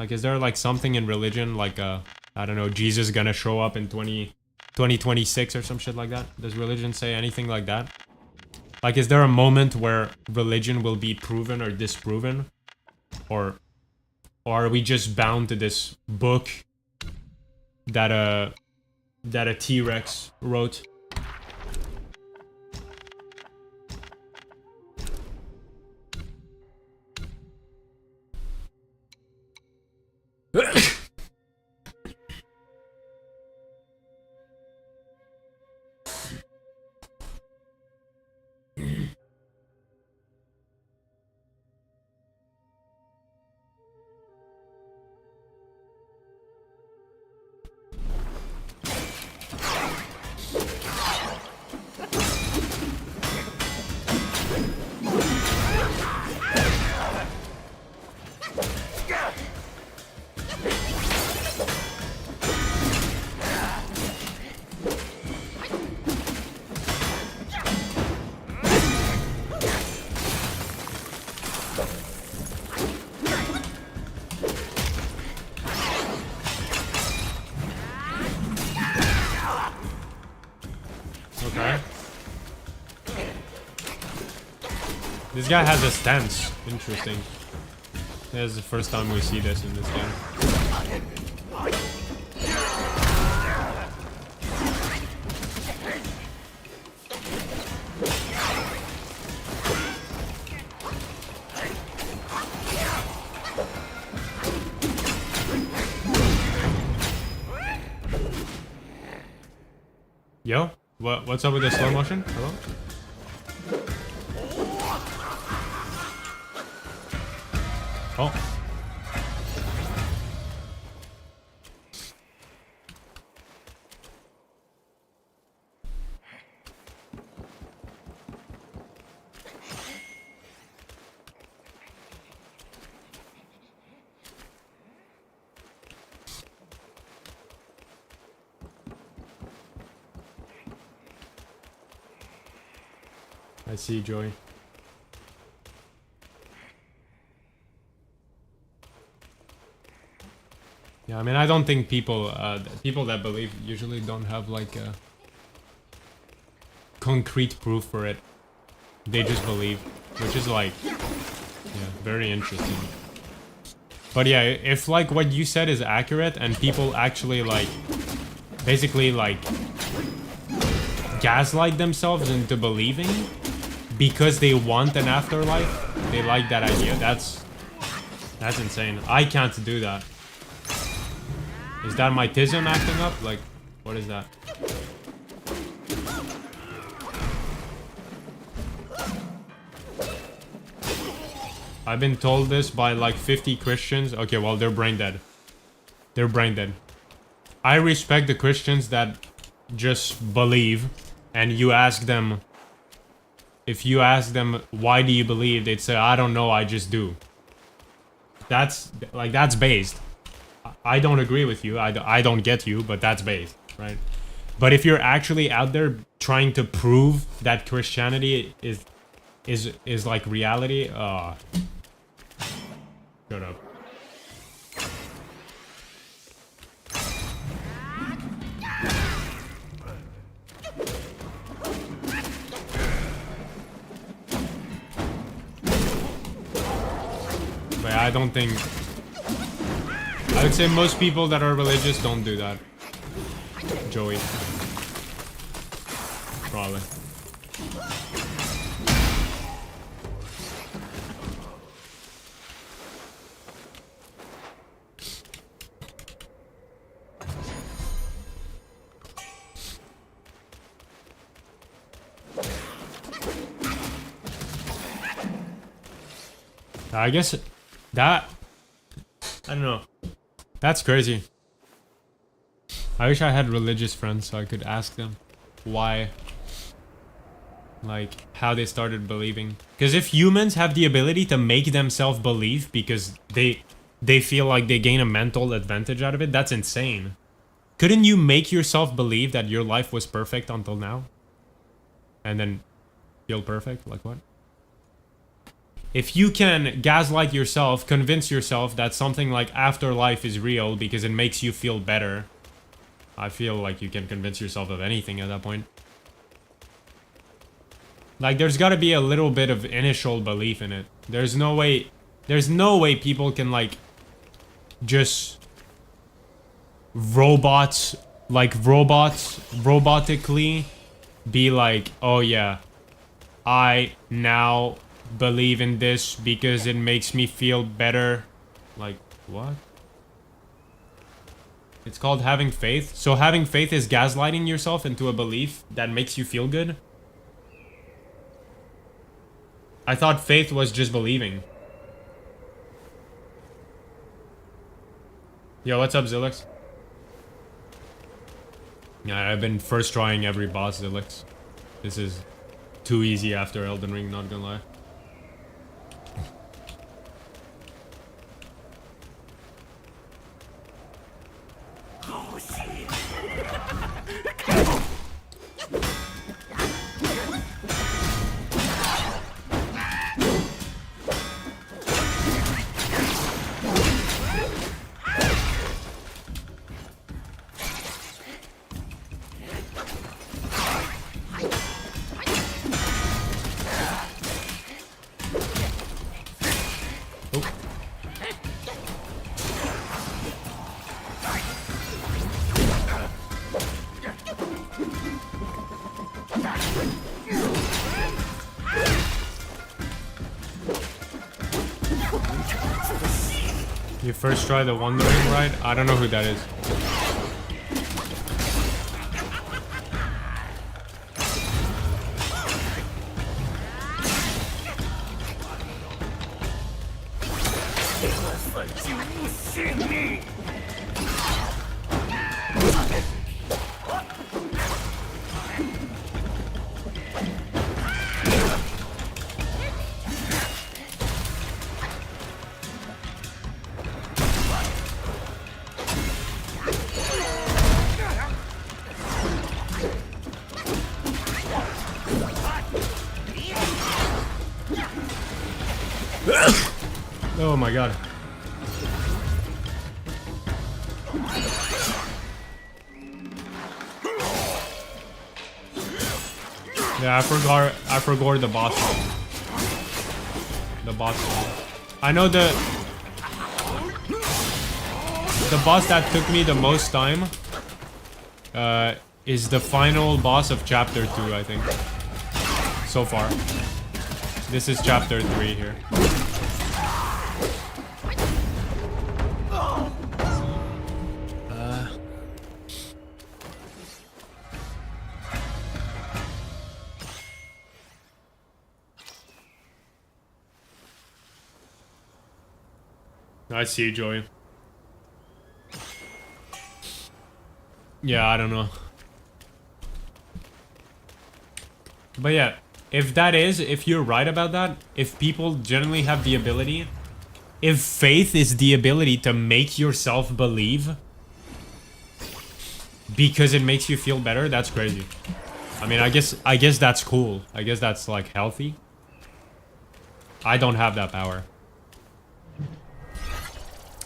is there like something in religion like I don't know, Jesus gonna show up in 2026 or some shit like that? Does religion say anything like that? Like, is there a moment where religion will be proven or disproven? Or are we just bound to this book that a T-Rex wrote? This guy has a stance. Interesting. This is the first time we see this in this game. Yo, what's up with the slow motion? Hello? Oh. I see, Joey. Yeah, I mean, I don't think people that believe usually don't have like a concrete proof for it. They just believe, which is like, yeah, very interesting. But yeah, if like what you said is accurate and people actually like, basically like, gaslight themselves into believing because they want an afterlife, they like that idea, that's insane. I can't do that. Is that my tism acting up? Like, what is that? I've been told this by like 50 Christians. Okay, well, they're brain dead. They're brain dead. I respect the Christians that just believe, and you ask them, if you ask them, why do you believe? They'd say, I don't know, I just do. That's, like, that's based. I don't agree with you, I don't get you, but that's based, right? But if you're actually out there trying to prove that Christianity is like reality, shut up. But I don't think... I would say most people that are religious don't do that. Joey. Probably. I guess that... I don't know. That's crazy. I wish I had religious friends so I could ask them why, like, how they started believing. Because if humans have the ability to make themselves believe because they feel like they gain a mental advantage out of it, that's insane. Couldn't you make yourself believe that your life was perfect until now? And then feel perfect? Like what? If you can gaslight yourself, convince yourself that something like afterlife is real because it makes you feel better, I feel like you can convince yourself of anything at that point. Like, there's gotta be a little bit of initial belief in it. There's no way people can, like, just robotically be like, oh yeah, I now believe in this because it makes me feel better. Like, what? It's called having faith. So having faith is gaslighting yourself into a belief that makes you feel good? I thought faith was just believing. Yo, what's up, Zilix? Yeah, I've been first trying every boss, Zilix. This is too easy after Elden Ring, not gonna lie. You first try the Wandering Ride? I don't know who that is. Oh my god. Yeah, I forgot the boss. The boss. I know the boss that took me the most time is the final boss of chapter 2, I think. So far. This is chapter 3 here. I see, Joey. Yeah, I don't know. But yeah, if you're right about that, if people generally have the ability, if faith is the ability to make yourself believe because it makes you feel better, that's crazy. I mean, I guess that's cool. I guess that's like healthy. I don't have that power.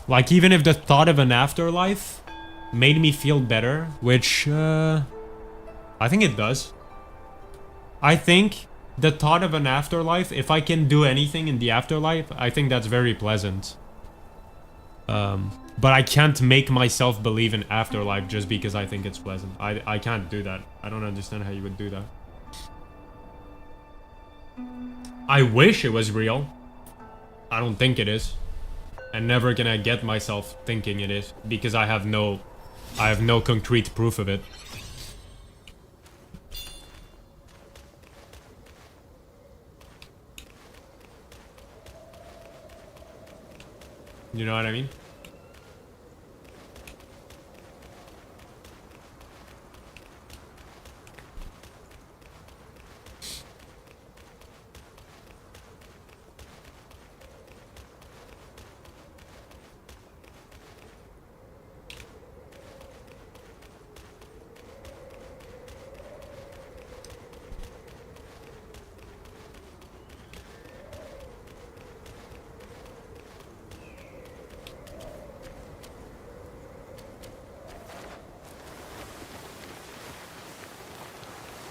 Like, even if the thought of an afterlife made me feel better, which, I think it does. I think the thought of an afterlife, if I can do anything in the afterlife, I think that's very pleasant. But I can't make myself believe in afterlife just because I think it's pleasant. I can't do that. I don't understand how you would do that. I wish it was real. I don't think it is. I'm never gonna get myself thinking it is because I have no concrete proof of it. You know what I mean?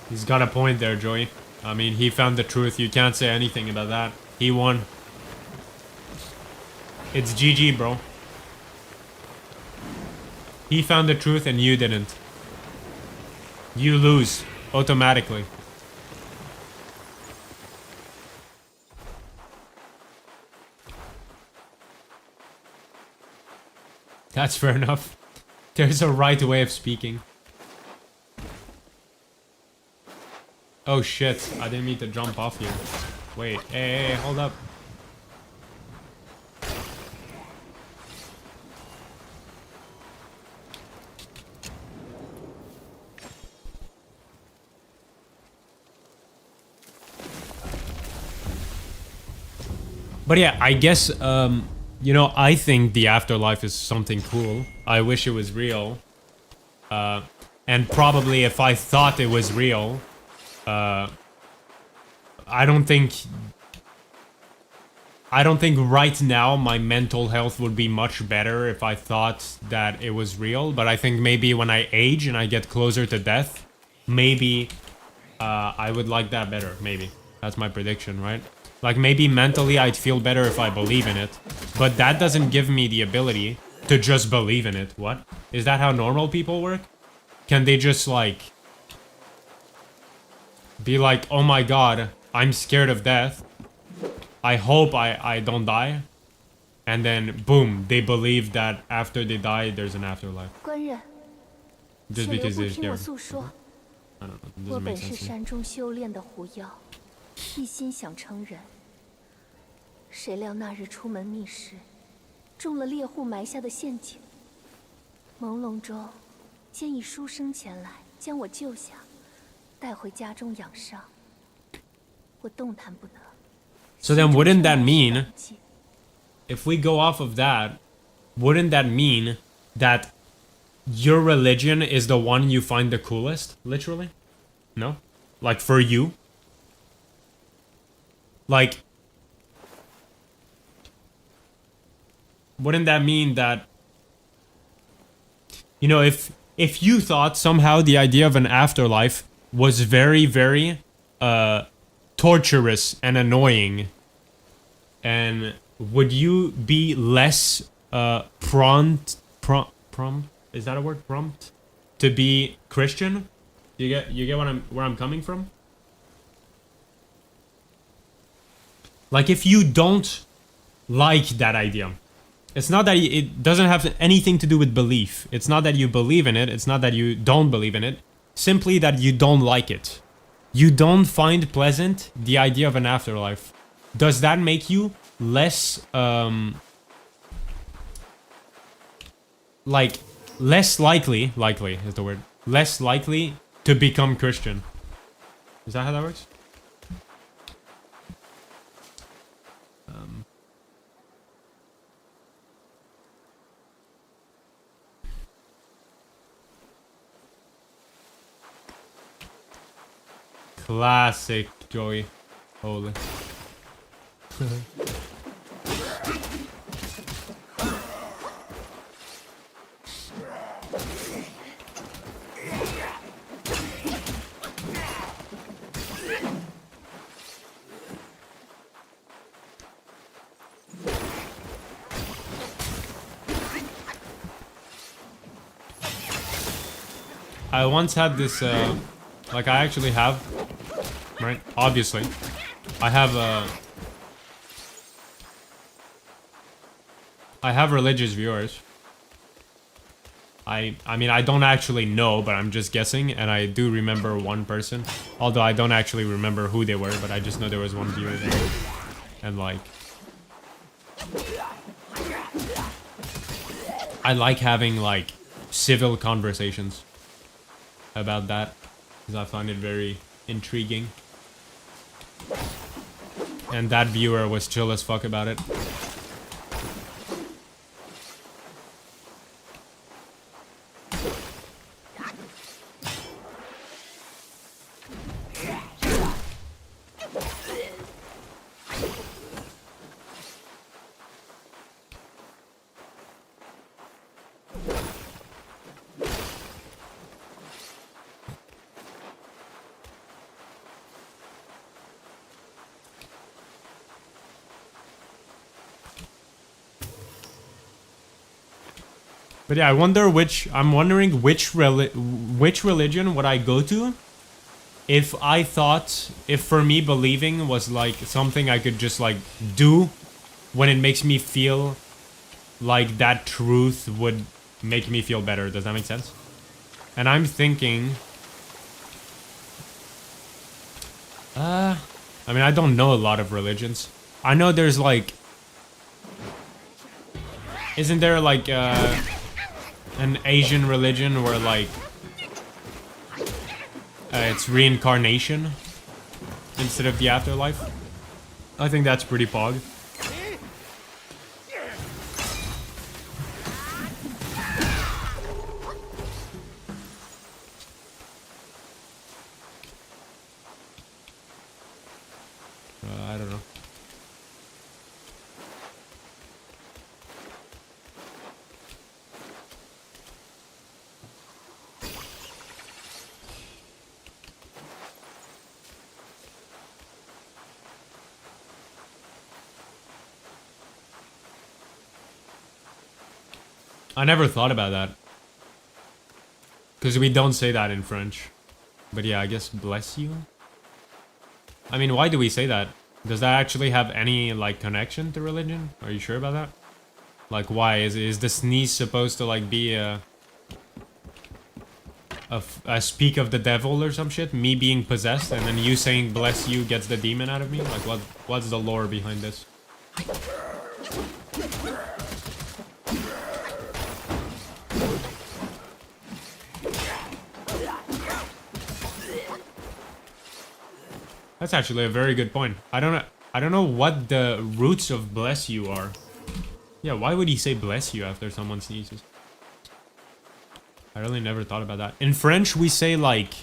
He's got a point there, Joey. I mean, he found the truth. You can't say anything about that. He won. It's GG, bro. He found the truth and you didn't. You lose automatically. That's fair enough. There's a right way of speaking. Oh shit, I didn't mean to jump off here. Wait, hey, hold up. But yeah, I guess, you know, I think the afterlife is something cool. I wish it was real. And probably if I thought it was real, I don't think right now my mental health would be much better if I thought that it was real, but I think maybe when I age and I get closer to death, maybe I would like that better, maybe. That's my prediction, right? Like, maybe mentally I'd feel better if I believe in it, but that doesn't give me the ability to just believe in it. What? Is that how normal people work? Can they just, like, be like, oh my god, I'm scared of death. I hope I don't die. and then boom, they believe that after they die, there's an afterlife. 官人， Just 且留 because 步 they're 听我 scared. 诉说。 I don't know. It 我 doesn't 本 make 是 sense to me. 山中修炼的狐妖，一心想成人。谁料那日出门觅食，中了猎户埋下的陷阱。朦胧中，见一书生前来将我救下，带回家中养伤。我动弹不得。 So then wouldn't that 心中充满 mean, 感激 if we go off of that, wouldn't that mean that your religion is the one you find the coolest, literally? No? Like for you? Like, wouldn't that mean that, you know, if you thought somehow the idea of an afterlife was very, very torturous and annoying, and would you be less prompt, is that a word, prompt, to be Christian? You get where I'm coming from? Like, if you don't like that idea, it's not that it doesn't have anything to do with belief. It's not that you believe in it. It's not that you don't believe in it. Simply that you don't like it. You don't find pleasant the idea of an afterlife. Does that make you less, like, less likely is the word, less likely to become Christian? Is that how that works? Classic Joey. Holy. I once had this, like I actually have, right? Obviously, I have religious viewers. I mean, I don't actually know, but I'm just guessing, and I do remember one person. Although I don't actually remember who they were, but I just know there was one viewer there. And like, I like having like civil conversations about that, because I find it very intriguing. And that viewer was chill as fuck about it. But yeah, I'm wondering which religion would I go to if for me believing was like something I could just like do when it makes me feel like that truth would make me feel better. Does that make sense? And I'm thinking, I mean, I don't know a lot of religions. I know there's like, isn't there like, an Asian religion where like it's reincarnation instead of the afterlife? I think that's pretty pog. I don't know. I never thought about that. Because we don't say that in French. But yeah, I guess bless you? I mean, why do we say that? Does that actually have any, like, connection to religion? Are you sure about that? Like, why? Is the sneeze supposed to, like, be a speak of the devil or some shit? Me being possessed, and then you saying bless you gets the demon out of me? Like, what's the lore behind this? That's actually a very good point. I don't know what the roots of bless you are. Yeah, why would he say bless you after someone sneezes? I really never thought about that. In French, we say like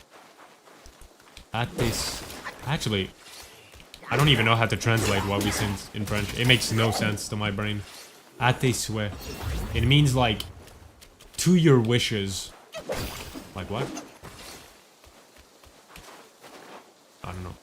at this. Actually, I don't even know how to translate what we say in French. It makes no sense to my brain. At tes souhaits. It means like to your wishes. Like what? I don't know.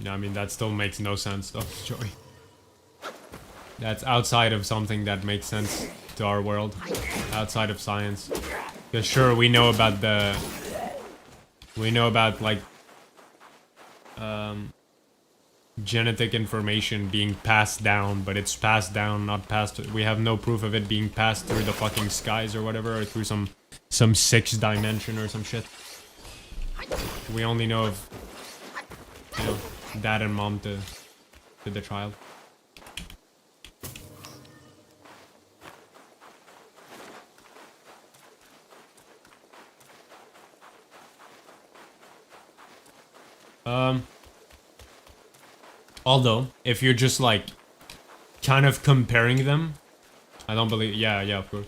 I mean, that still makes no sense though, Joey. That's outside of something that makes sense to our world. Outside of science. Because sure, we know about the... We know about, like... genetic information being passed down, but it's passed down, not passed... We have no proof of it being passed through the fucking skies or whatever, or through some sixth dimension or some shit. We only know of... You know... Dad and mom to the child. Although, if you're just like kind of comparing them, I don't believe, yeah, of course.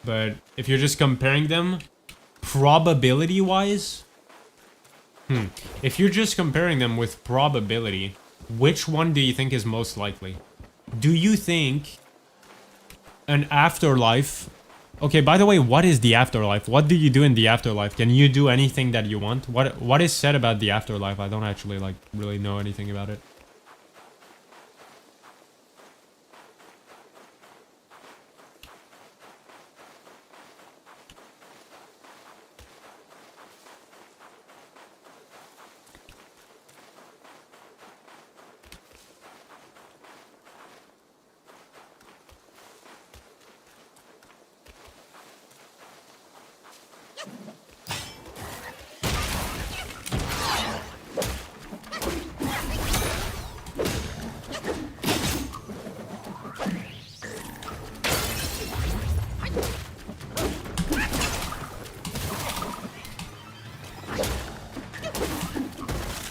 But if you're just comparing them, probability-wise, if you're just comparing them with probability, which one do you think is most likely? Do you think an afterlife... Okay, by the way, what is the afterlife? What do you do in the afterlife? Can you do anything that you want? What is said about the afterlife? I don't actually, like, really know anything about it.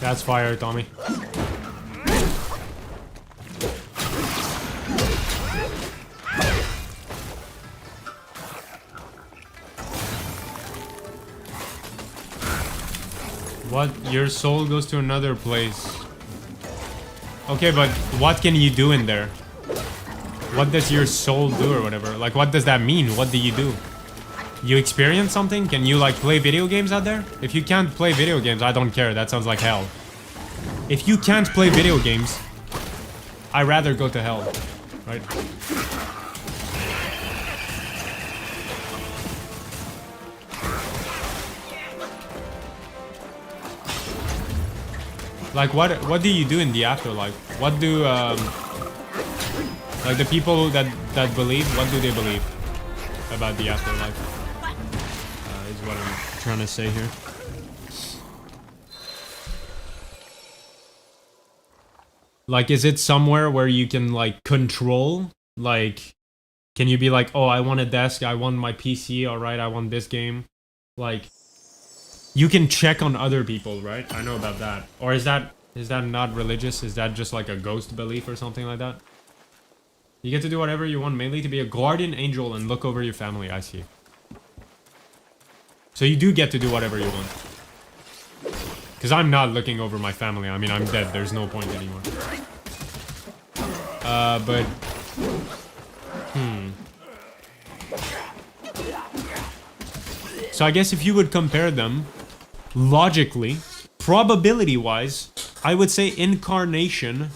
That's fire, Tommy. What? Your soul goes to another place. Okay, but what can you do in there? What does your soul do or whatever? Like, what does that mean? What do you do? You experience something? Can you, like, play video games out there? If you can't play video games, I don't care. That sounds like hell. If you can't play video games, I'd rather go to hell. Right? Like, what do you do in the afterlife? What do, like, the people that believe, what do they believe about the afterlife? Is what I'm trying to say here. Like, is it somewhere where you can, like, control? Like, can you be like, oh, I want a desk, I want my PC, alright, I want this game? Like, you can check on other people, right? I know about that. Or is that not religious? Is that just like a ghost belief or something like that? You get to do whatever you want, mainly to be a guardian angel and look over your family, I see. So you do get to do whatever you want. Because I'm not looking over my family. I mean, I'm dead. There's no point anymore. But... So I guess if you would compare them, logically, probability-wise, I would say incarnation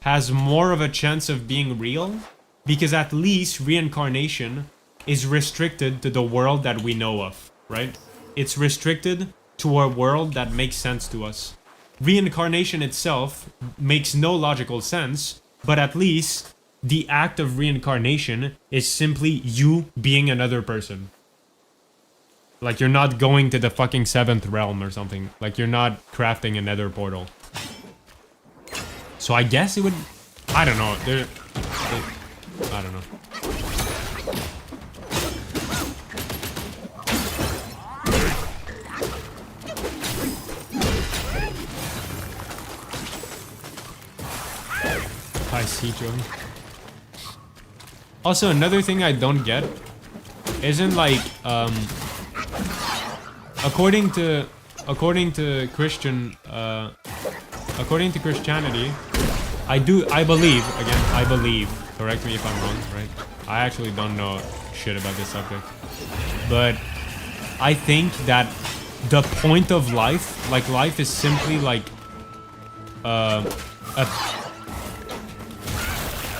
has more of a chance of being real, because at least reincarnation is restricted to the world that we know of, right? It's restricted to a world that makes sense to us. Reincarnation itself makes no logical sense, but at least the act of reincarnation is simply you being another person. Like, you're not going to the fucking 7th realm or something. Like, you're not crafting a nether portal. So I guess it would... I don't know. I don't know. I see, Joey. Also, another thing I don't get isn't like, according to Christianity, I believe, correct me if I'm wrong, right? I actually don't know shit about this subject. But I think that the point of life, like life is simply like a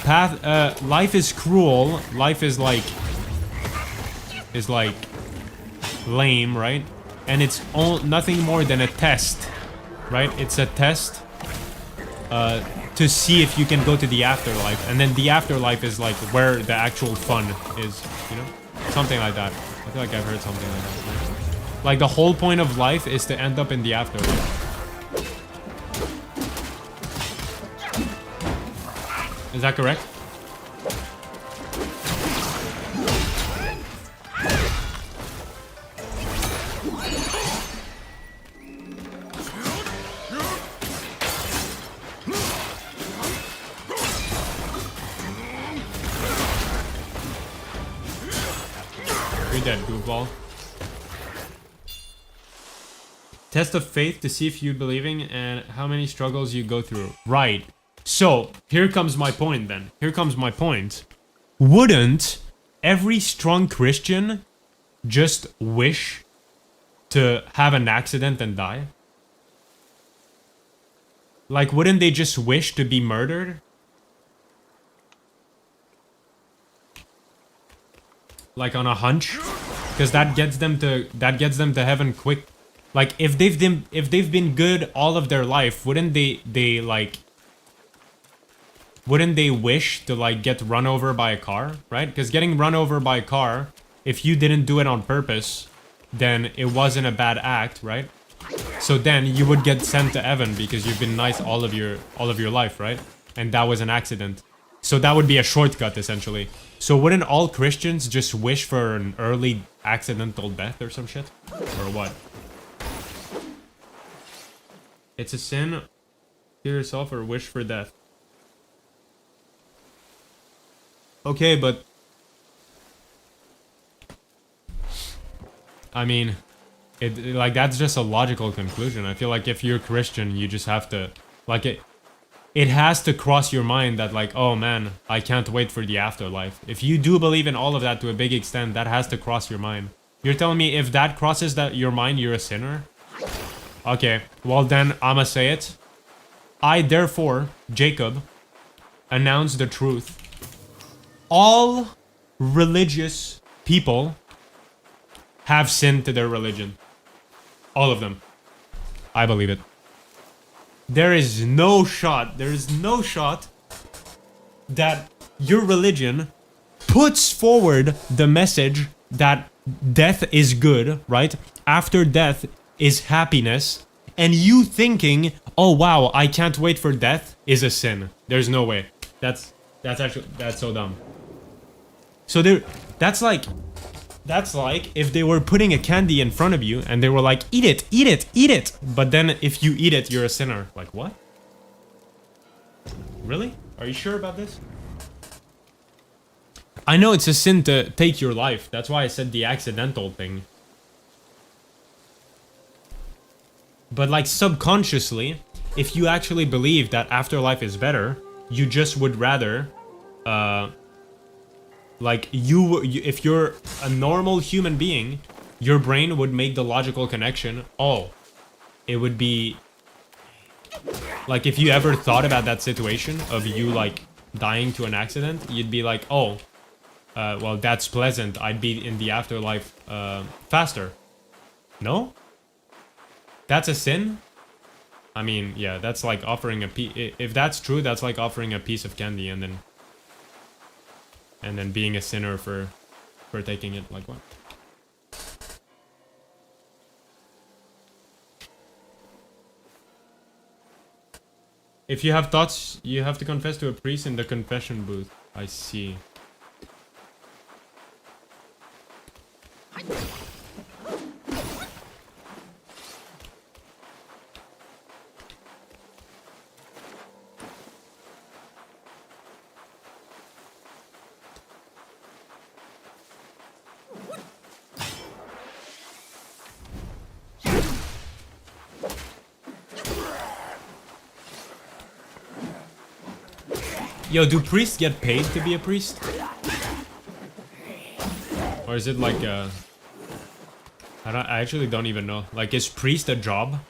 path, life is cruel, life is like lame, right? And it's nothing more than a test, right? It's a test to see if you can go to the afterlife, and then the afterlife is like where the actual fun is, you know? Something like that. I feel like I've heard something like that, right? Like the whole point of life is to end up in the afterlife. Is that correct? Read that, goofball. Test of faith to see if you're believing and how many struggles you go through. Right. So, here comes my point then. Here comes my point. Wouldn't every strong Christian just wish to have an accident and die? Like, wouldn't they just wish to be murdered? Like on a hunch? Because that gets them to heaven quick. Like, if they've been good all of their life, wouldn't they wish to like get run over by a car, right? Because getting run over by a car, if you didn't do it on purpose, then it wasn't a bad act, right? So then you would get sent to heaven because you've been nice all of your life, right? And that was an accident. So that would be a shortcut essentially. So wouldn't all Christians just wish for an early accidental death or some shit? Or what? It's a sin. Kill yourself or wish for death. Okay, but I mean, like that's just a logical conclusion. I feel like if you're Christian, you just have to like it has to cross your mind that like, oh man, I can't wait for the afterlife. If you do believe in all of that to a big extent, that has to cross your mind. You're telling me if that crosses your mind, you're a sinner? Okay, well then I'ma say it. I therefore, Jacob, announce the truth. All religious people have sinned to their religion. All of them. I believe it. There is no shot that your religion puts forward the message that death is good, right? After death is happiness, and you thinking, oh wow, I can't wait for death is a sin. There's no way. That's so dumb. So that's like if they were putting a candy in front of you and they were like, eat it, eat it, eat it. But then if you eat it, you're a sinner. Like, what? Really? Are you sure about this? I know it's a sin to take your life. That's why I said the accidental thing. But like subconsciously, if you actually believe that afterlife is better, you just would rather, like if you're a normal human being, your brain would make the logical connection. Oh, it would be Like, if you ever thought about that situation of you, like, dying to an accident, you'd be like, oh, well, that's pleasant. I'd be in the afterlife faster. No? That's a sin? I mean, yeah, that's like offering a piece. If that's true, that's like offering a piece of candy and then being a sinner for taking it. Like what? If you have thoughts, you have to confess to a priest in the confession booth. I see. Yo, do priests get paid to be a priest? Or is it like a... I actually don't even know. Like, is priest a job?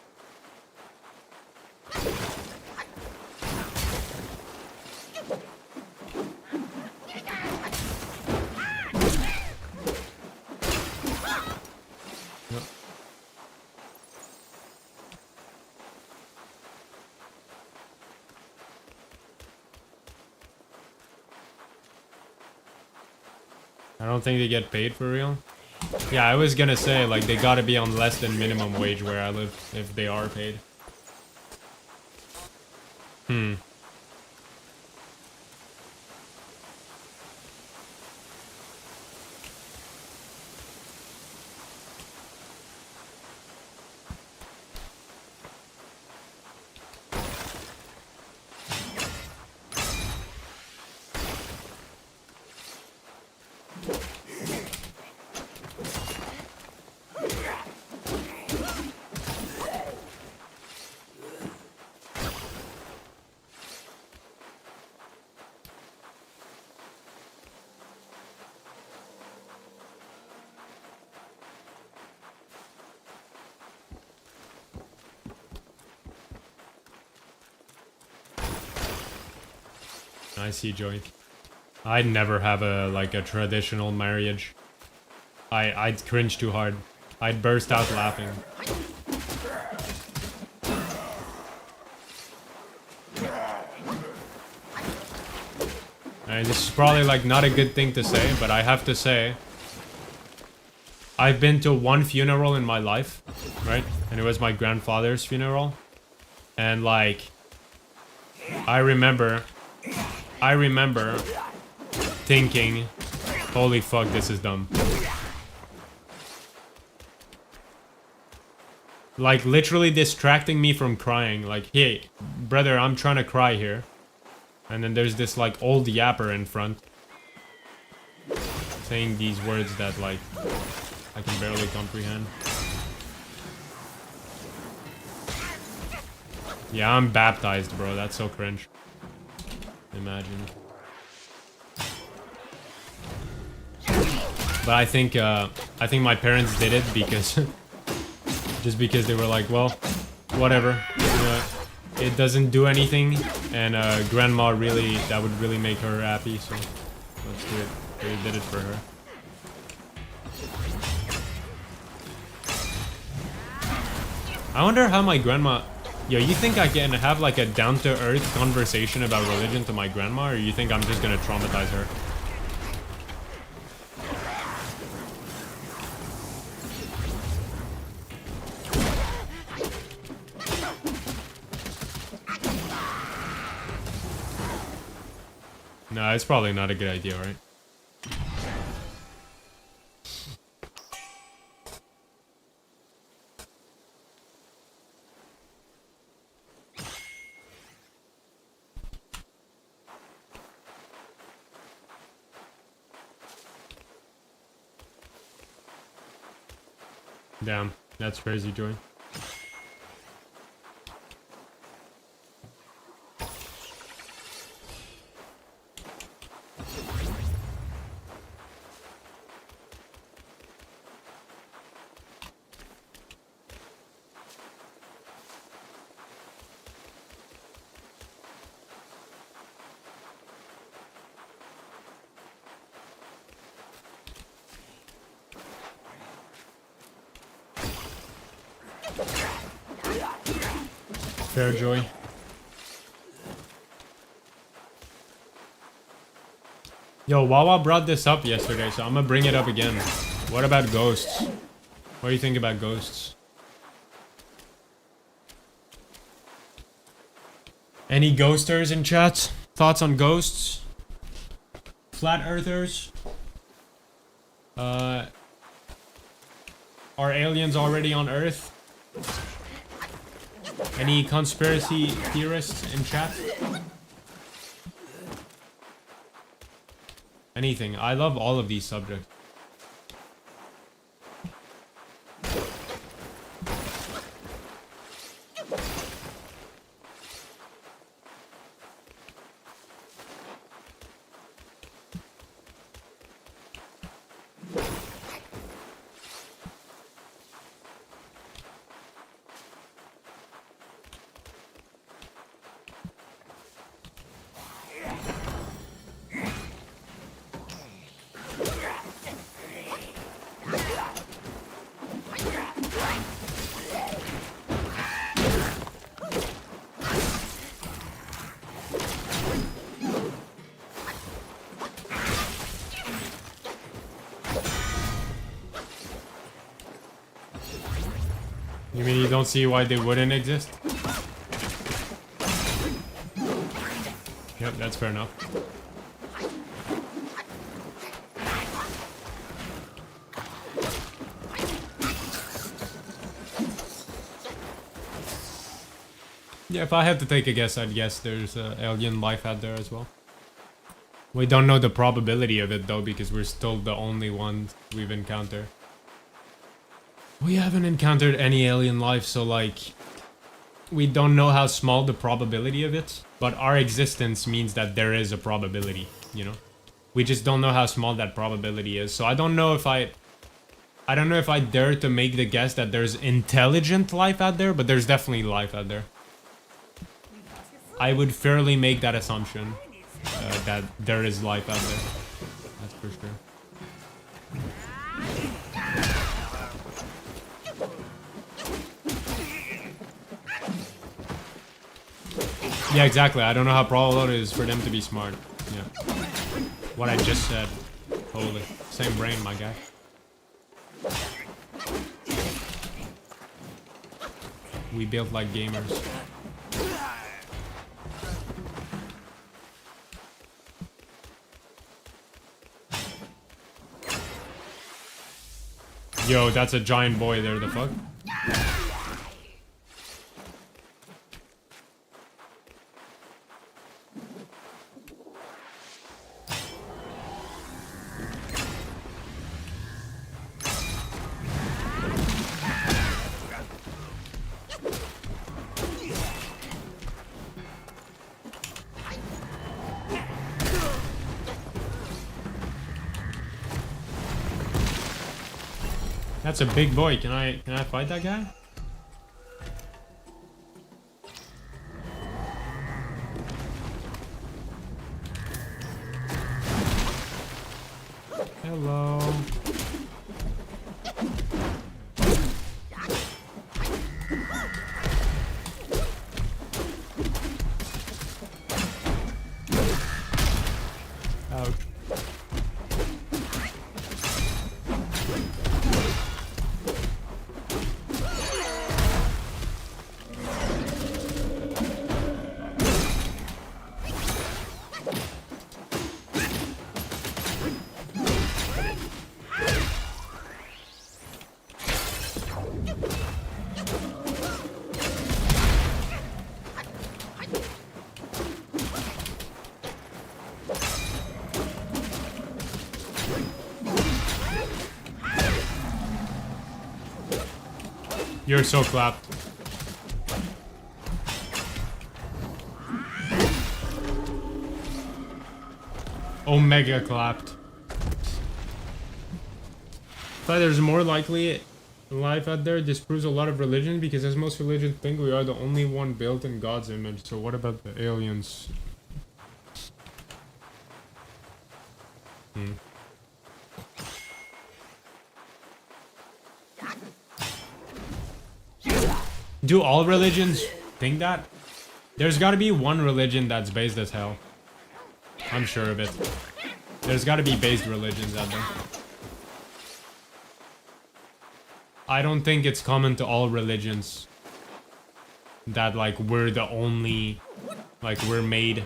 I don't think they get paid for real. Yeah, I was gonna say, like, they gotta be on less than minimum wage where I live, if they are paid. I see, Joey. I'd never have a traditional marriage. I'd cringe too hard. I'd burst out laughing. And this is probably like not a good thing to say, but I have to say, I've been to one funeral in my life, right? And it was my grandfather's funeral. And like, I remember thinking, holy fuck, this is dumb. Like, literally distracting me from crying. Like, hey, brother, I'm trying to cry here. And then there's this, like, old yapper in front. Saying these words that, like, I can barely comprehend. Yeah, I'm baptized, bro. That's so cringe. Imagine. But I think my parents did it because just because they were like, well, whatever, you know, it doesn't do anything, and grandma really, that would really make her happy, so let's do it. They did it for her. I wonder how my grandma... Yo, you think I can have like a down-to-earth conversation about religion to my grandma, or you think I'm just gonna traumatize her? No, it's probably not a good idea, right? Damn, that's crazy, Joy. Fair Joy. Yo, Wawa brought this up yesterday, so I'm gonna bring it up again. What about ghosts? What do you think about ghosts? Any ghosters in chat? Thoughts on ghosts? Flat earthers? Are aliens already on Earth? Any conspiracy theorists in chat? Anything. I love all of these subjects. You mean you don't see why they wouldn't exist? Yep, that's fair enough. Yeah, if I had to take a guess, I'd guess there's alien life out there as well. We don't know the probability of it though, because we're still the only ones we've encountered. We haven't encountered any alien life, so like, we don't know how small the probability of it, but our existence means that there is a probability, you know? We just don't know how small that probability is, so I don't know if I dare to make the guess that there's intelligent life out there, but there's definitely life out there. I would fairly make that assumption, that there is life out there. That's for sure. Yeah, exactly. I don't know how probable it is for them to be smart. Yeah. What I just said. Holy. Same brain, my guy. We built like gamers. Yo, that's a giant boy there, the fuck? That's a big boy. Can I fight that guy? Hello. Ouch. You're so clapped. Omega clapped. But there's more likely life out there disproves a lot of religion, because as most religions think, we are the only one built in God's image. So what about the aliens? Do all religions think that. There's gotta be one religion that's based as hell. I'm sure of it. There's gotta be based religions out there. I don't think it's common to all religions that, like, we're the only, like, we're made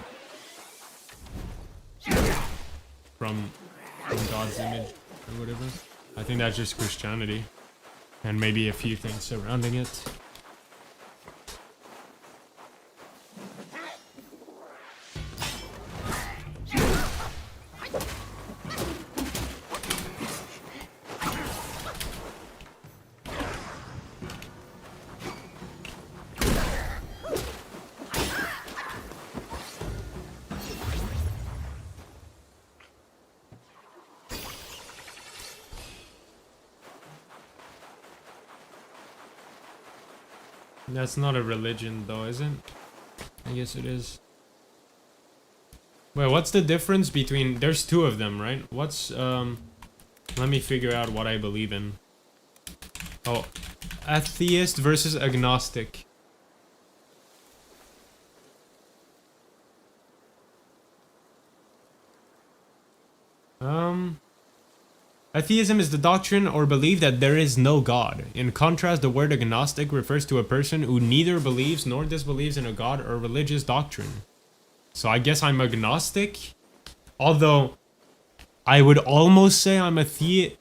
from God's image or whatever. I think that's just Christianity and maybe a few things surrounding it. That's not a religion though, is it? I guess it is. Wait, what's the difference between... There's two of them, right? What's, let me figure out what I believe in. Oh, atheist versus agnostic. Atheism is the doctrine or belief that there is no God. In contrast, the word agnostic refers to a person who neither believes nor disbelieves in a God or religious doctrine. So I guess I'm agnostic. Although, I would almost say I'm a theist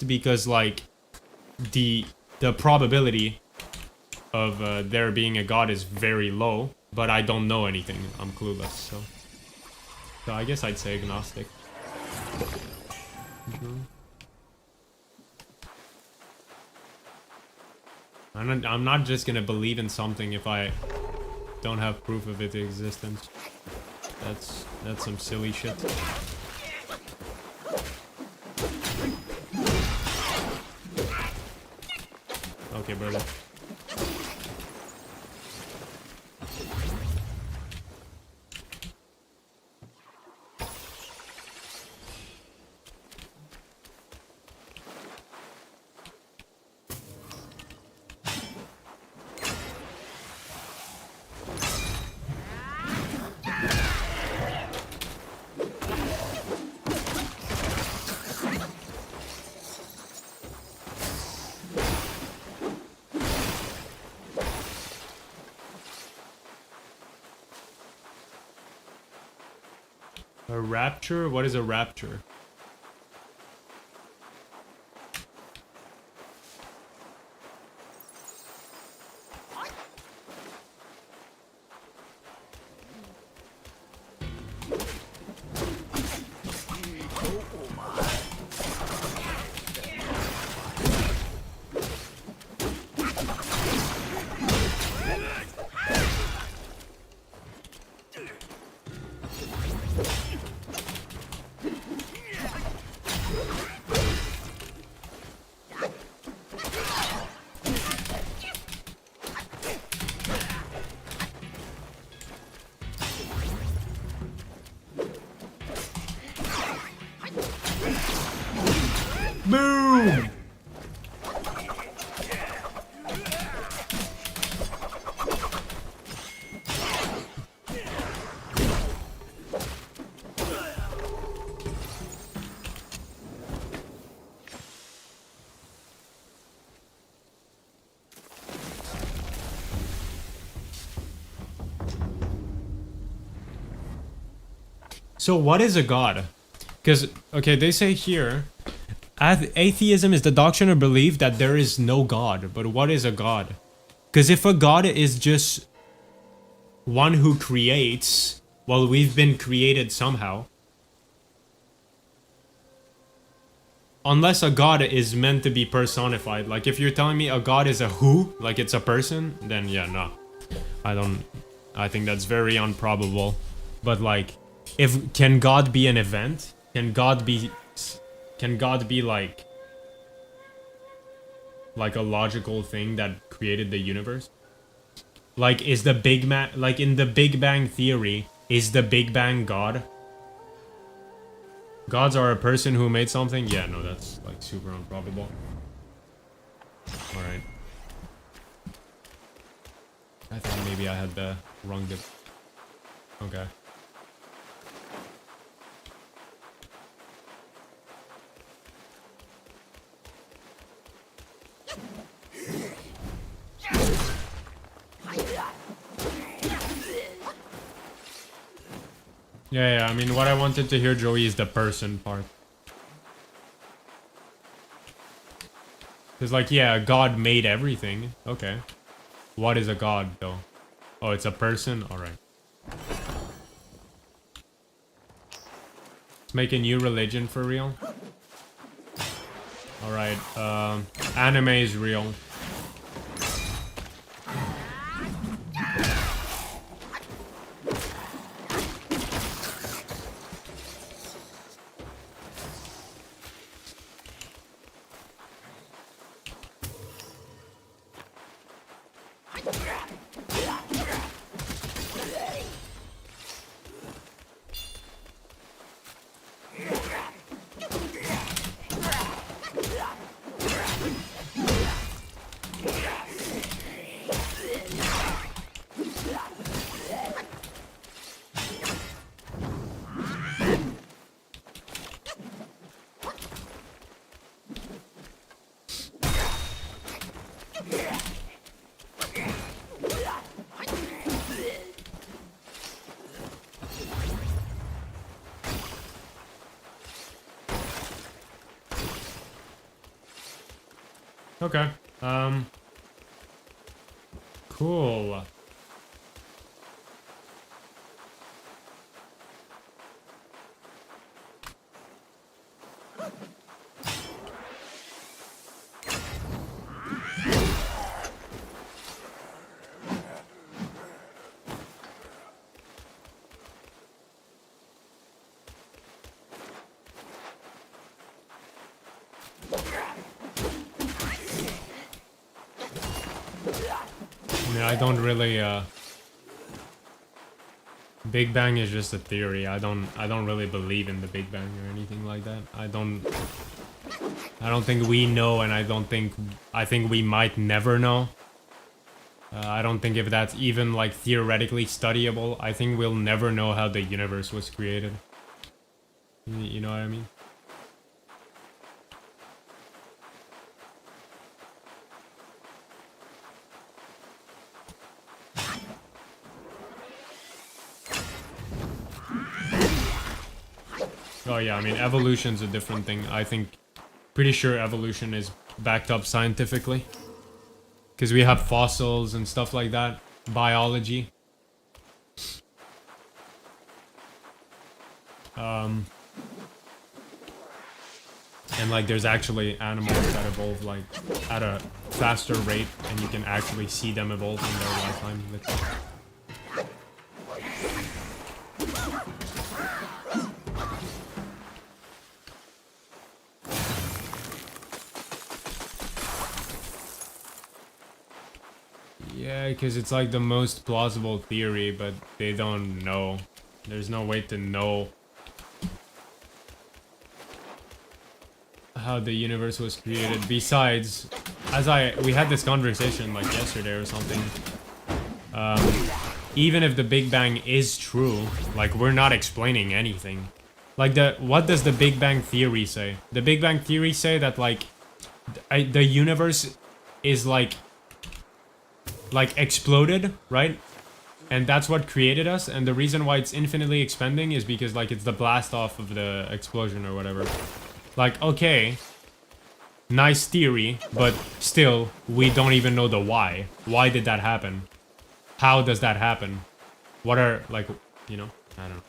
because, like, the probability of there being a God is very low. But I don't know anything. I'm clueless, so I guess I'd say agnostic. I'm not just gonna believe in something if I don't have proof of its existence. That's some silly shit. Okay, brother. A rapture? What is a rapture? Boom! So what is a god? Because, okay, they say here, atheism is the doctrine or belief that there is no God. But what is a god? Because if a god is just one who creates, well, we've been created somehow. Unless a god is meant to be personified. Like, if you're telling me a god is a who, like it's a person, then yeah, no. I think that's very improbable. But like, can God be an event? Can God be like a logical thing that created the universe? Like, is the Big Bang, like in the Big Bang theory, is the Big Bang God? Gods are a person who made something? Yeah, no, that's like super improbable. Alright. I thought maybe I had the wrong dip. Okay. Yeah, I mean, what I wanted to hear, Joey, is the person part. Because, like, yeah, God made everything. Okay. What is a God, though? Oh, it's a person? Alright. Let's make a new religion for real. Alright, anime is real. Okay. Cool. I don't really Big Bang is just a theory. I don't really believe in the Big Bang or anything like that. I don't think we know, and I think we might never know. I don't think if that's even like theoretically studyable. I think we'll never know how the universe was created. You know what I mean? Oh yeah, I mean, evolution's a different thing. I think, pretty sure evolution is backed up scientifically. Because we have fossils and stuff like that. Biology. And like there's actually animals that evolve like at a faster rate, and you can actually see them evolve in their lifetime. Yeah, because it's like the most plausible theory, but they don't know. There's no way to know how the universe was created. Besides, we had this conversation like yesterday or something. Even if the Big Bang is true, like we're not explaining anything. Like what does the Big Bang theory say? The Big Bang theory say that like the universe is like exploded, right? And that's what created us, and the reason why it's infinitely expanding is because like it's the blast off of the explosion or whatever. Like, okay, nice theory, but still, we don't even know the why. Why did that happen? How does that happen? What are, like, you know, I don't know.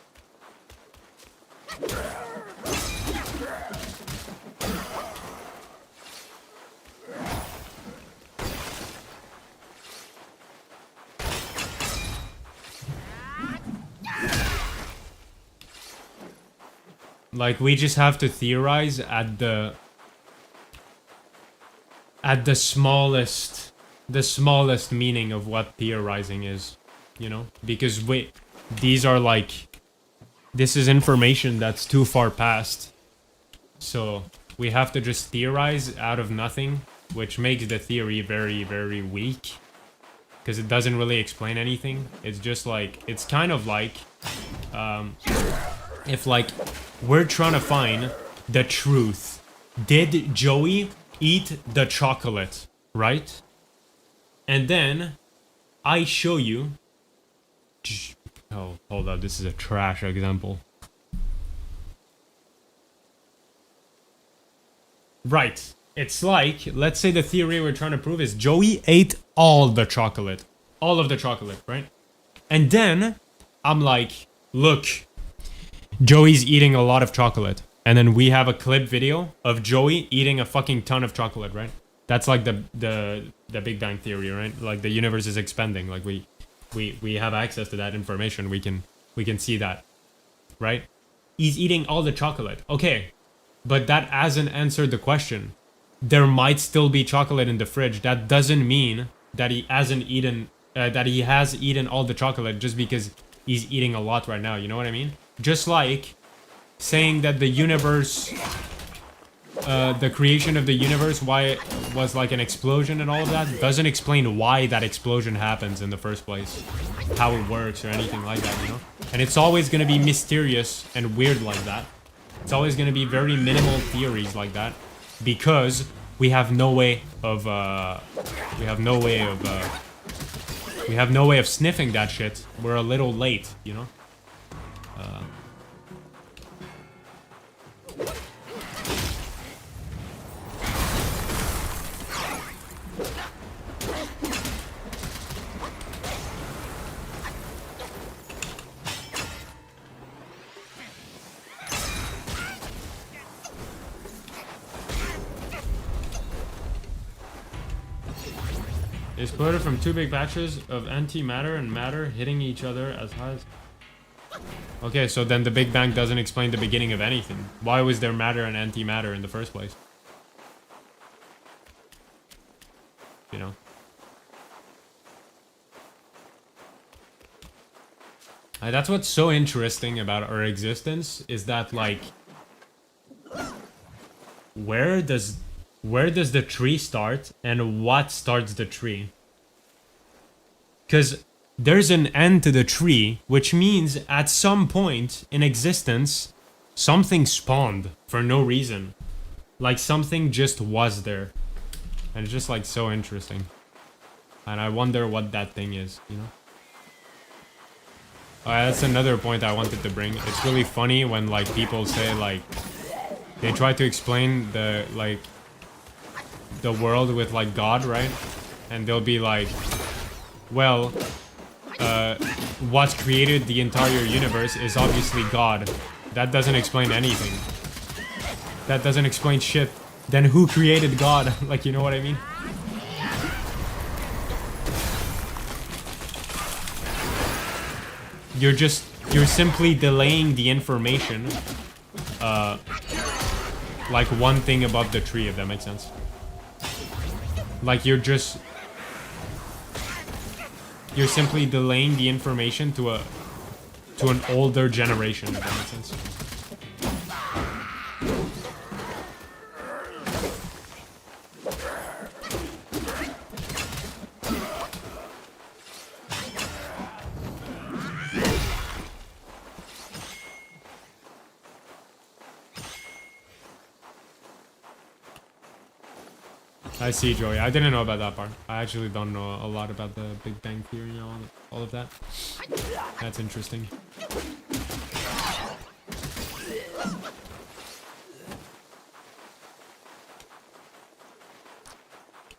Like, we just have to theorize at the smallest meaning of what theorizing is, you know? Because these are like, this is information that's too far past. So, we have to just theorize out of nothing, which makes the theory very, very weak. because it doesn't really explain anything. It's just like, it's kind of like, if like we're trying to find the truth. Did Joey eat the chocolate, right? And then I show you. Oh, hold up, this is a trash example. Right. It's like, let's say the theory we're trying to prove is Joey ate all the chocolate. All of the chocolate, right? And then I'm like, look, Joey's eating a lot of chocolate. And then we have a clip video of Joey eating a fucking ton of chocolate, right? That's like the Big Bang Theory, right? Like the universe is expanding. Like we have access to that information. We can see that, right? He's eating all the chocolate. Okay, but that hasn't answered the question. There might still be chocolate in the fridge. That doesn't mean that he hasn't eaten, that he has eaten all the chocolate just because he's eating a lot right now. You know what I mean? Just like saying that the universe, the creation of the universe, why it was like an explosion and all of that, doesn't explain why that explosion happens in the first place, how it works or anything like that, you know? And it's always going to be mysterious and weird like that. It's always going to be very minimal theories like that, because we have no way of sniffing that shit. We're a little late, you know? Is quoted from two big batches of antimatter and matter hitting each other as high as... Okay, so then the Big Bang doesn't explain the beginning of anything. Why was there matter and antimatter in the first place? You know? That's what's so interesting about our existence, is that, like... Where does the tree start, and what starts the tree? Because there's an end to the tree, which means at some point in existence, something spawned for no reason. Like something just was there. And it's just like so interesting. And I wonder what that thing is, you know? That's another point I wanted to bring. It's really funny when like people say like, they try to explain the like, the world with like God, right? And they'll be like, well, what created the entire universe is obviously God. That doesn't explain anything. That doesn't explain shit. Then who created God? Like, you know what I mean? You're simply delaying the information, like one thing above the tree, if that makes sense. Like you're simply delaying the information to an older generation, if that makes sense. I see, Joey. I didn't know about that part. I actually don't know a lot about the Big Bang Theory and all of that. That's interesting.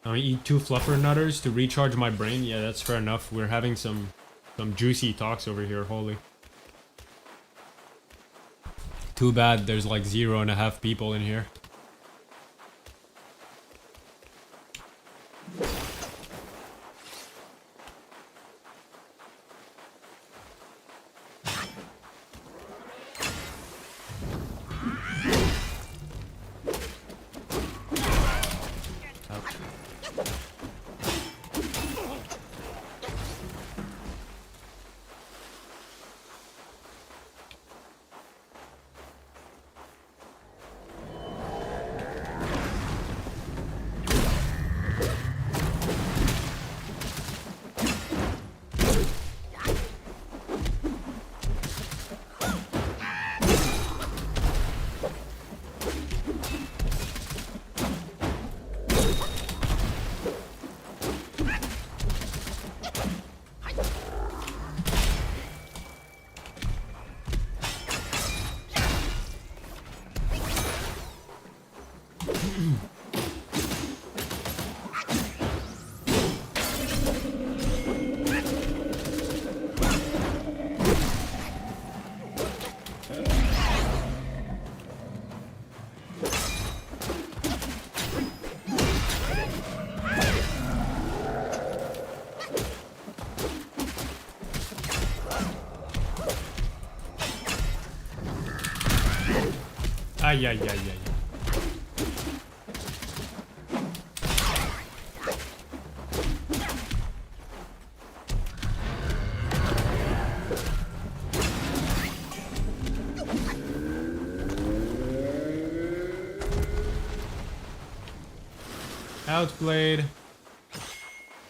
I eat 2 fluffer nutters to recharge my brain. Yeah, that's fair enough. We're having some juicy talks over here. Holy. Too bad there's like 0.5 people in here. Ay, ay, ay, ay. Outplayed.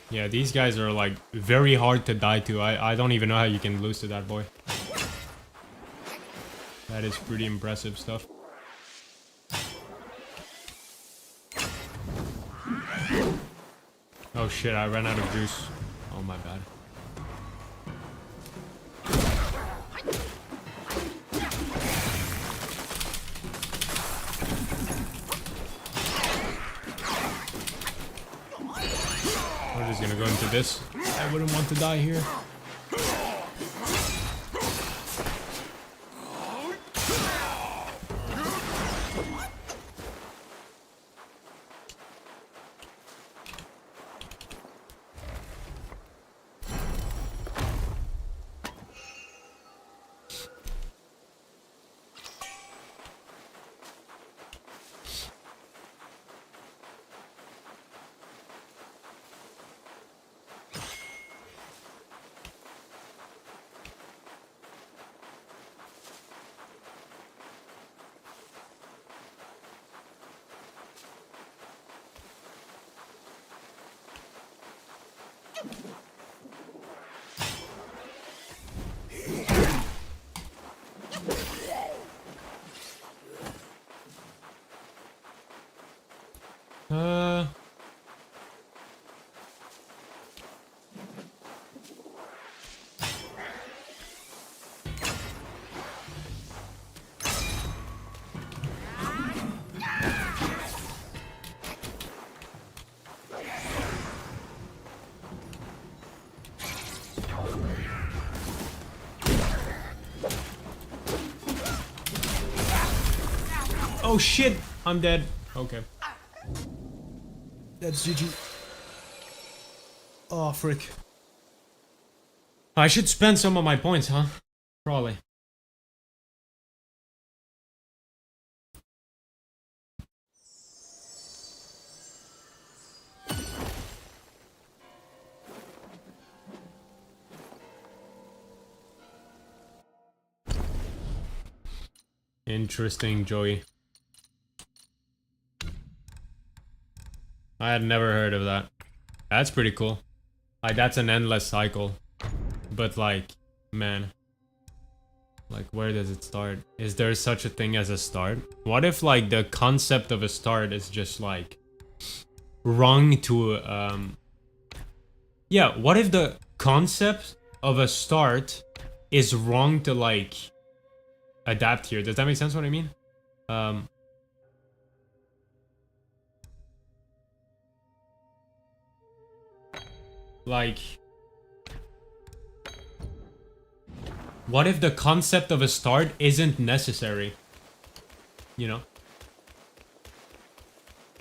Yeah, these guys are like very hard to die to. I don't even know how you can lose to that boy. That is pretty impressive stuff. Oh shit, I ran out of juice. Oh my bad. We're just gonna go into this. I wouldn't want to die here. Oh shit! I'm dead. Okay. That's GG. Oh, frick. I should spend some of my points, huh? Probably. Interesting, Joey. I had never heard of that. That's pretty cool. Like, that's an endless cycle. But like, man. Like, where does it start? Is there such a thing as a start? What if, like, the concept of a start is just, like, wrong to, yeah, what if the concept of a start is wrong to, like, adapt here? Does that make sense what I mean? Like, what if the concept of a start isn't necessary? You know?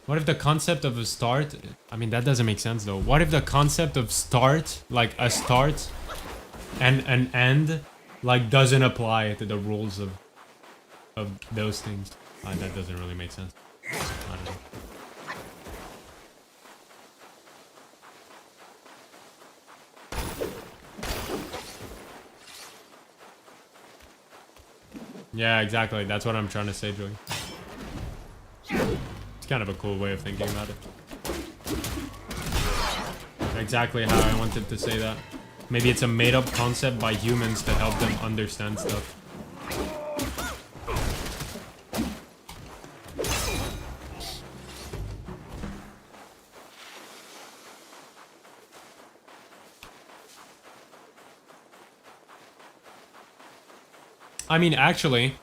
What if the concept of a start... I mean, that doesn't make sense, though. What if the concept of start, like a start, and an end, like, doesn't apply to the rules of those things? That doesn't really make sense. I don't know. Yeah, exactly. That's what I'm trying to say, Joey. It's kind of a cool way of thinking about it. Exactly how I wanted to say that. Maybe it's a made-up concept by humans to help them understand stuff. I mean, actually,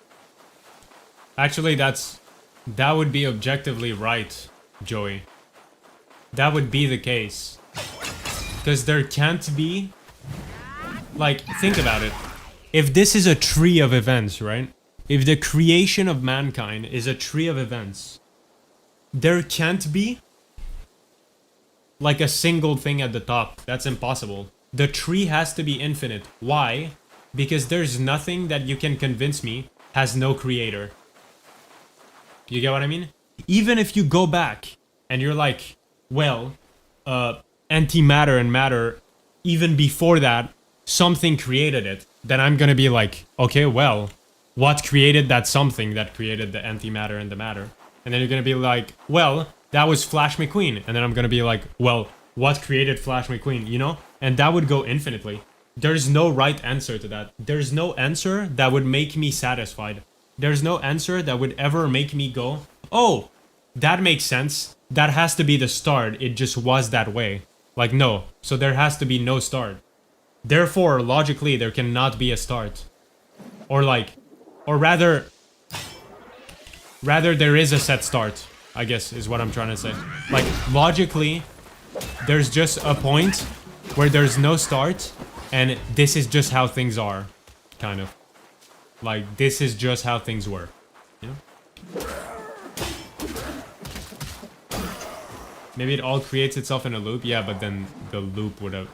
that would be objectively right, Joey. That would be the case. Because there can't be, like, think about it. If this is a tree of events, right? If the creation of mankind is a tree of events, there can't be, like, a single thing at the top. That's impossible. The tree has to be infinite. Why? Because there's nothing that you can convince me has no creator. You get what I mean? Even if you go back and you're like, well, antimatter and matter, even before that, something created it, then I'm gonna be like, okay, well, what created that something that created the antimatter and the matter? And then you're gonna be like, well, that was Flash McQueen. And then I'm gonna be like, well, what created Flash McQueen, you know? And that would go infinitely. There's no right answer to that. There's no answer that would make me satisfied. There's no answer that would ever make me go, oh, that makes sense. That has to be the start. It just was that way. Like, no. So there has to be no start. Therefore, logically, there cannot be a start. Or like, or rather there is a set start, I guess, is what I'm trying to say. Like, logically, there's just a point where there's no start, and this is just how things are, kind of. Like, this is just how things were, you know? Maybe it all creates itself in a loop, yeah, but then the loop would have...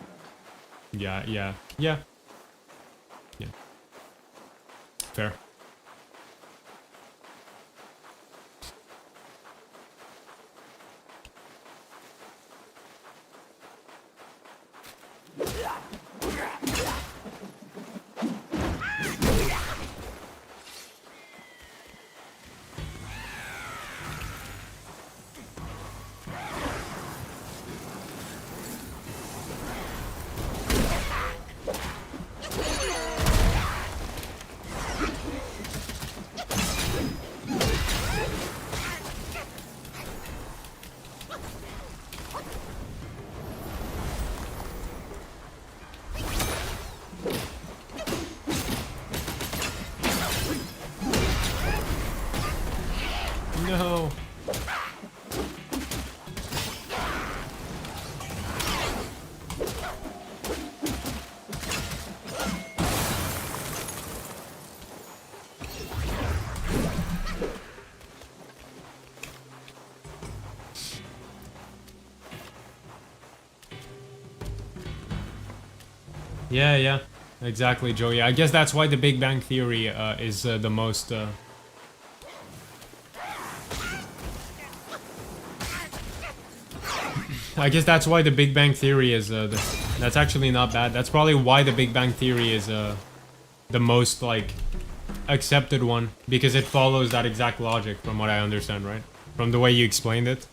Yeah. Fair. No. Yeah, exactly, Joey. I guess that's why the Big Bang Theory is the most... I guess that's why the Big Bang Theory is... that's actually not bad. That's probably why the Big Bang Theory is the most, like, accepted one. Because it follows that exact logic, from what I understand, right? From the way you explained it.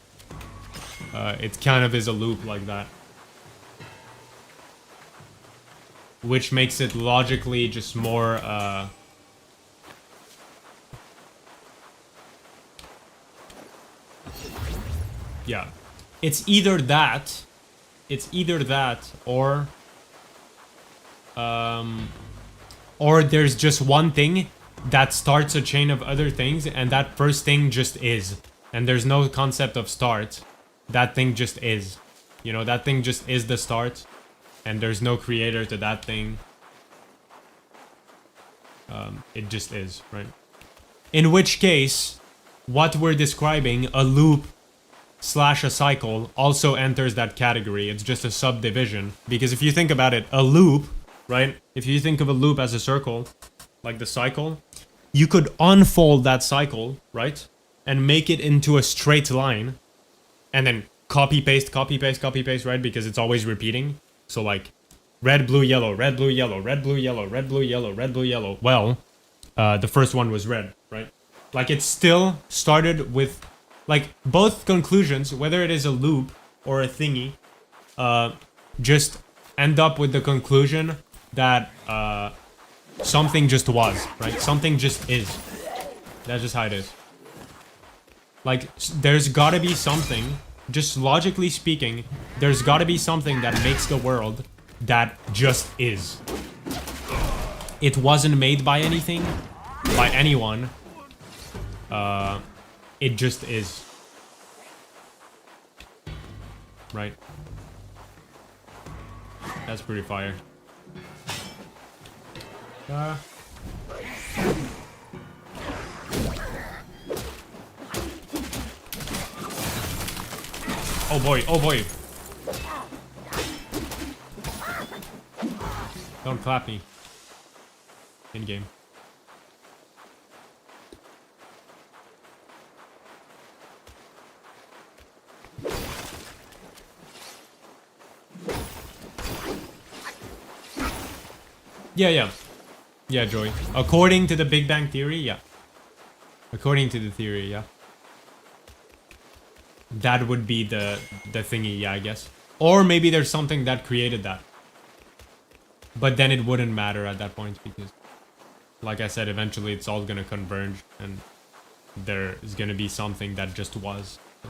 It kind of is a loop like that. Which makes it logically just more, yeah. It's either that, or there's just one thing that starts a chain of other things, and that first thing just is. And there's no concept of start. That thing just is. You know, that thing just is the start. And there's no creator to that thing. It just is, right? In which case, what we're describing, a loop / a cycle, also enters that category. It's just a subdivision. Because if you think about it, a loop, right? If you think of a loop as a circle, like the cycle, you could unfold that cycle, right? And make it into a straight line. And then copy, paste, right? Because it's always repeating. So like, red, blue, yellow, red, blue, yellow, red, blue, yellow, red, blue, yellow, red, blue, yellow. Well, the first one was red, right? Like, it still started with, like, both conclusions, whether it is a loop or a thingy, just end up with the conclusion that something just was, right? Something just is. That's just how it is. Like, there's gotta be something, just logically speaking, there's gotta be something that makes the world that just is. It wasn't made by anything, by anyone. It just is. Right? That's pretty fire. Oh boy, oh boy. Don't clap me. In game. Yeah, Joey. According to the Big Bang Theory, yeah. According to the theory, yeah. That would be the thingy, yeah, I guess. Or maybe there's something that created that. But then it wouldn't matter at that point because, like I said, eventually it's all gonna converge and there is gonna be something that just was. So.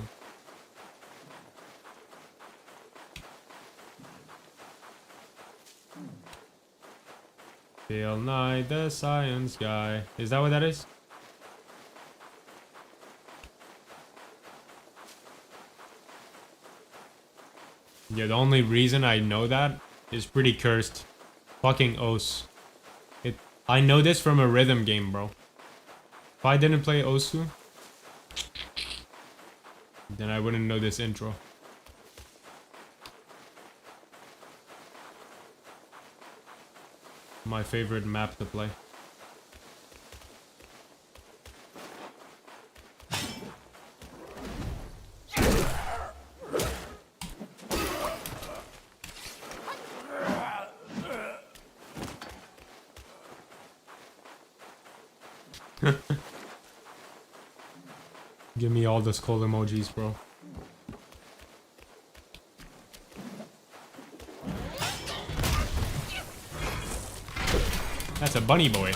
Bill Nye the Science Guy. Is that what that is? Yeah, the only reason I know that is pretty cursed. Fucking Os. I know this from a rhythm game, bro. If I didn't play Osu, then I wouldn't know this intro. My favorite map to play. Give me all the skull emojis, bro. That's a bunny boy.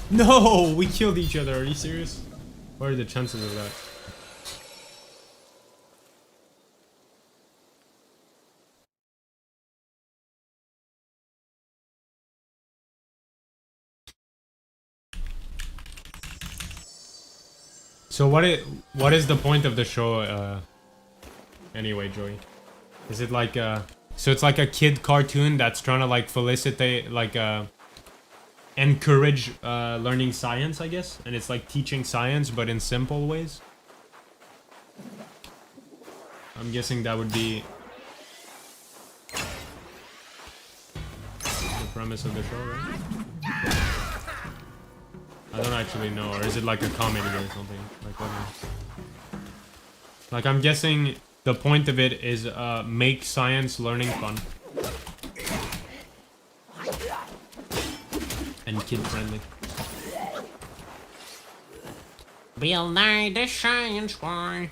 No, we killed each other. Are you serious? What are the chances of that? So what is the point of the show anyway, Joey? Is it like so it's like a kid cartoon that's trying to like felicitate like encourage learning science, I guess, and it's like teaching science but in simple ways. I'm guessing that would be the premise of the show, right? I don't actually know, or is it like a comedy or something? Like what? Like I'm guessing the point of it is make science learning fun and kid friendly. Bill Nye the Science Guy.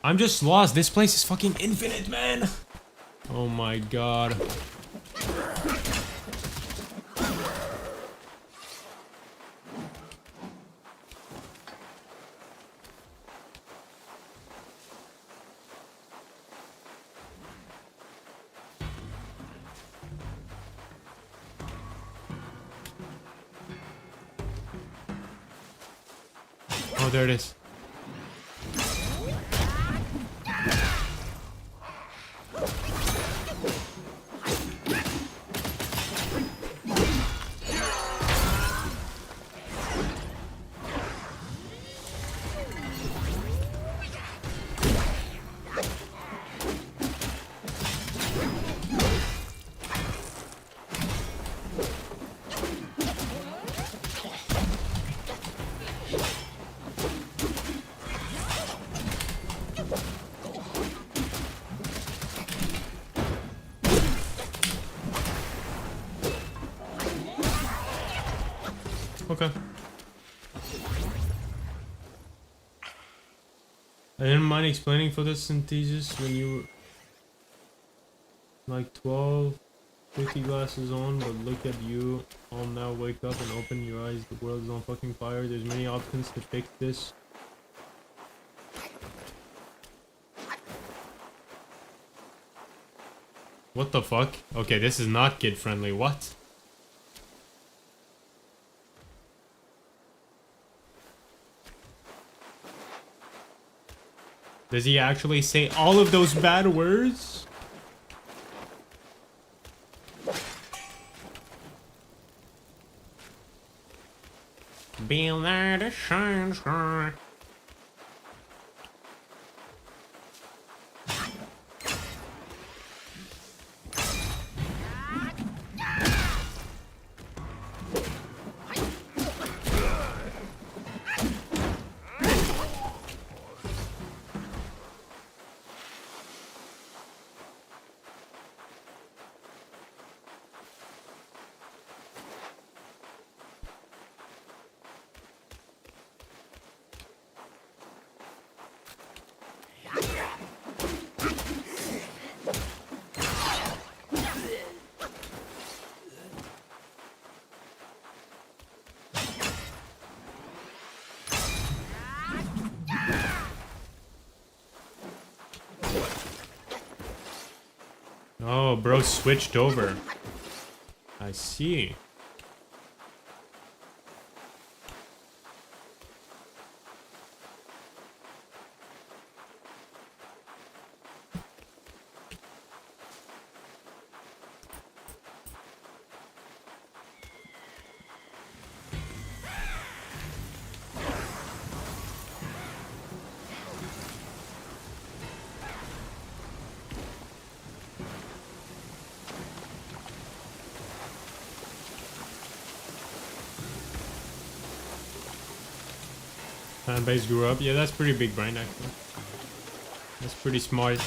I'm just lost. This place is fucking infinite, man. Oh my god. Oh, there it is. Okay. I didn't mind explaining photosynthesis when you were like 12, 50 glasses on, but look at you all now. Wake up and open your eyes. The world is on fucking fire. There's many options to fix this. What the fuck? Okay, this is not kid friendly. What? Does he actually say all of those bad words? Be there to shine star. Oh, bro switched over. I see. Fan base grew up. Yeah, that's pretty big brain actually. That's pretty smart.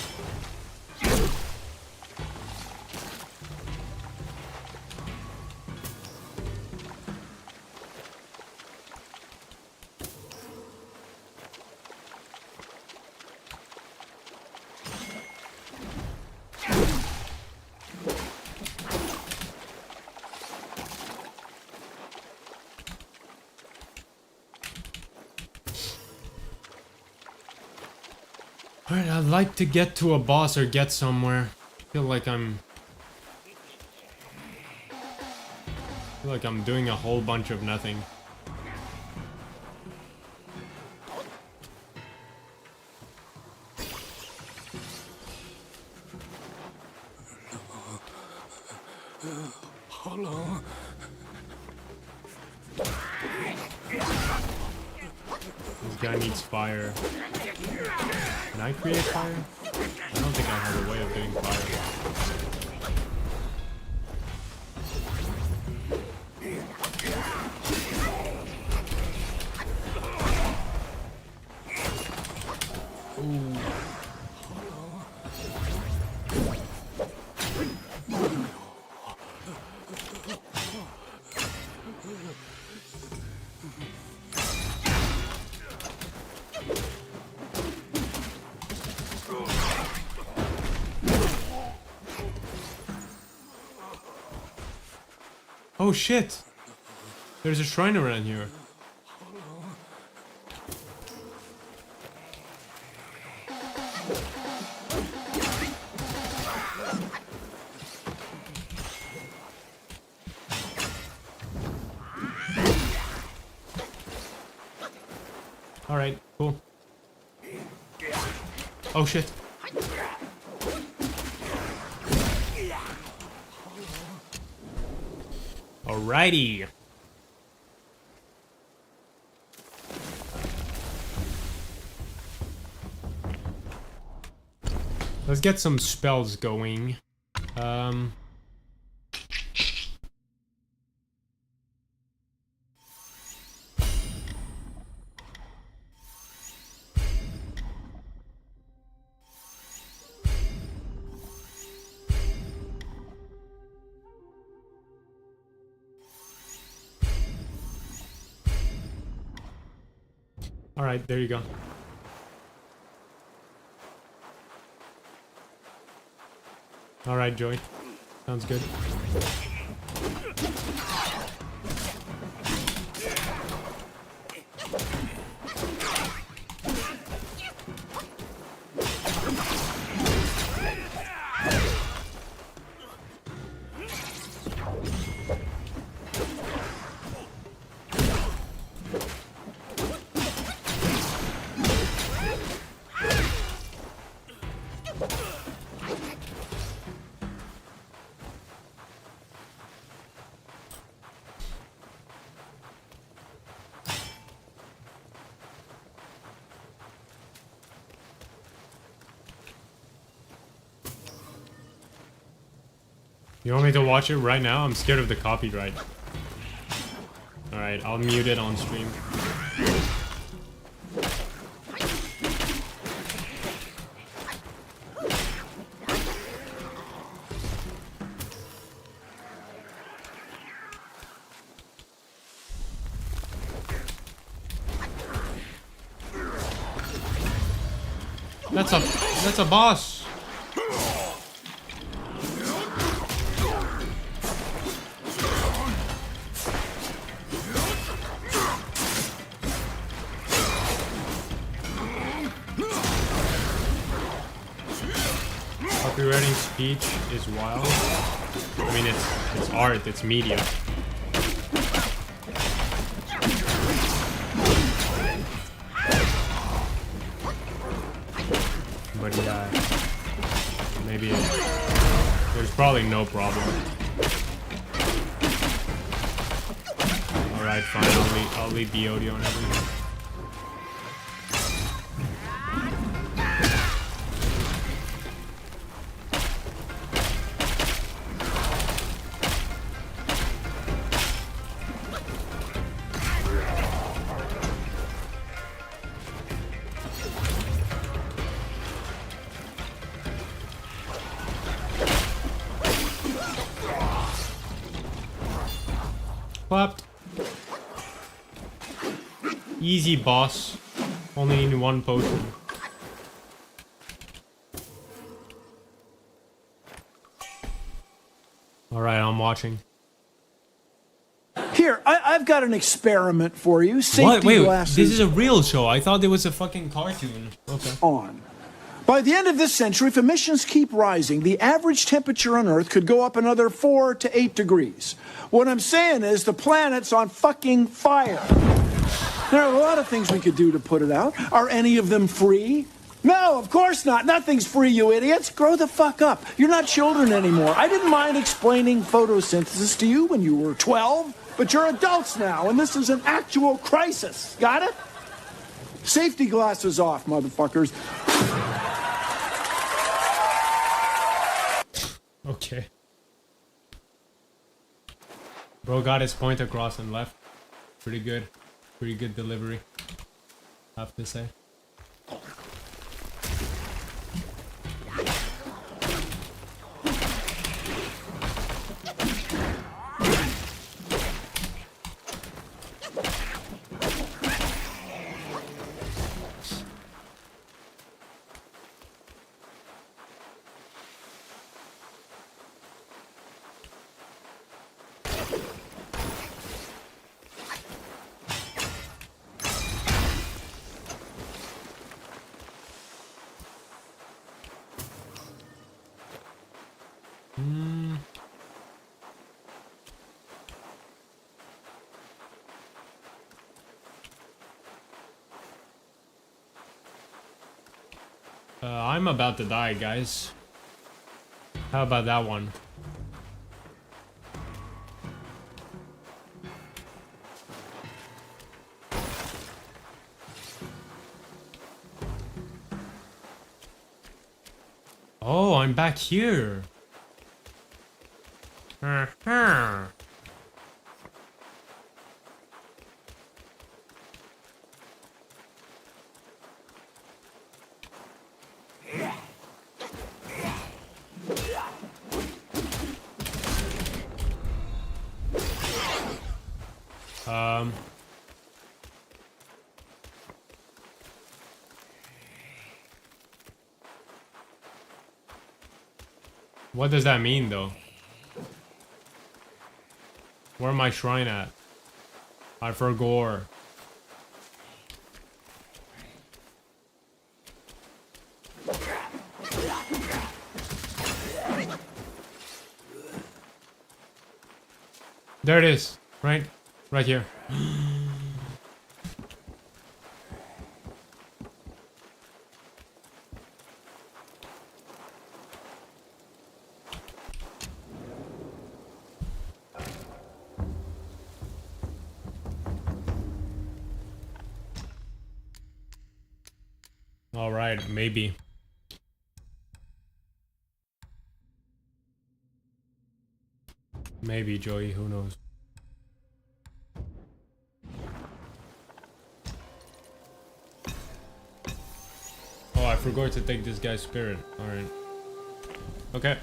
Alright, I'd like to get to a boss or get somewhere. I feel like I'm doing a whole bunch of nothing. This guy needs fire. Can I create fire? I don't think I have a way of doing fire. Ooh. Oh shit! There's a shrine around here. Alright, cool. Oh shit. Alrighty. Let's get some spells going. Alright, there you go. Alright, Joey. Sounds good. You want me to watch it right now? I'm scared of the copyright. Alright, I'll mute it on stream. That's a boss. Copywriting speech is wild. I mean, it's art, it's media. But yeah, maybe there's probably no problem. Alright, fine, I'll leave the audio and everything. Clapped. Easy boss. Only in one potion. Alright, I'm watching. Here, I've got an experiment for you. Safety What? Wait, glasses this is a real show. I thought it was a fucking cartoon. Okay. on. By the end of this century, if emissions keep rising, the average temperature on Earth could go up another 4 to 8 degrees. What I'm saying is the planet's on fucking fire. There are a lot of things we could do to put it out. Are any of them free? No, of course not. Nothing's free, you idiots. Grow the fuck up. You're not children anymore. I didn't mind explaining photosynthesis to you when you were 12, but you're adults now, and this is an actual crisis. Got it? Safety glasses off, motherfuckers. Okay. Bro got his point across and left. Pretty good. Pretty good delivery, I have to say. I'm about to die, guys. How about that one? Oh, I'm back here. What does that mean, though? Where am I shrine at? I forgot. There it is. Right here. All right, maybe. Maybe, Joey, who knows? Oh, I forgot to take this guy's spirit. Alright. Okay.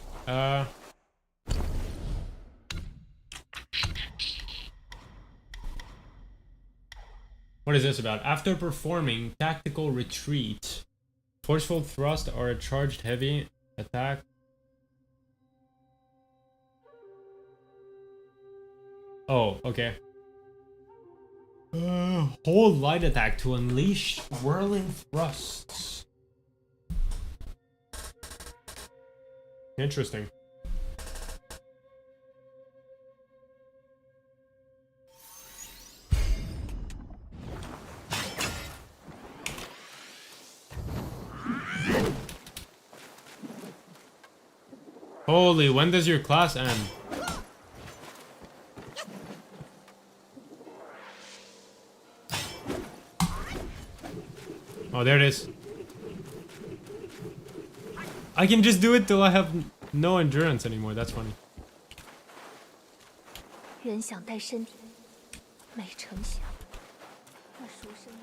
What is this about? After performing tactical retreat, forceful thrust or a charged heavy attack. Oh, okay. Hold light attack to unleash whirling thrusts. Interesting. Holy, when does your class end? Oh, there it is. I can just do it till I have no endurance anymore. That's funny. 人想带身体，没成想，那书生人。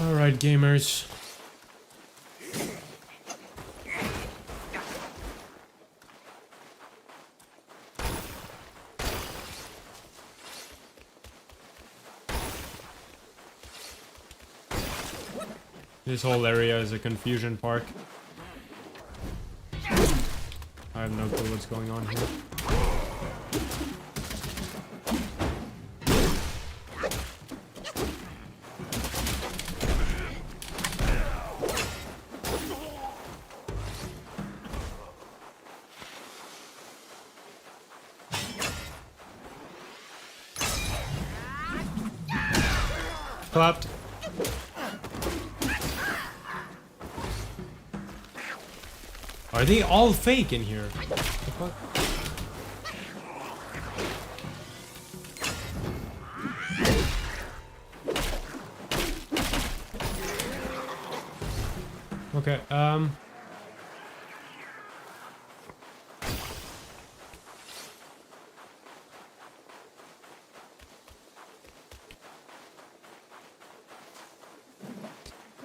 Alright, gamers. This whole area is a confusion park. I have no clue what's going on here. Clapped. Are they all fake in here? What the fuck? Okay,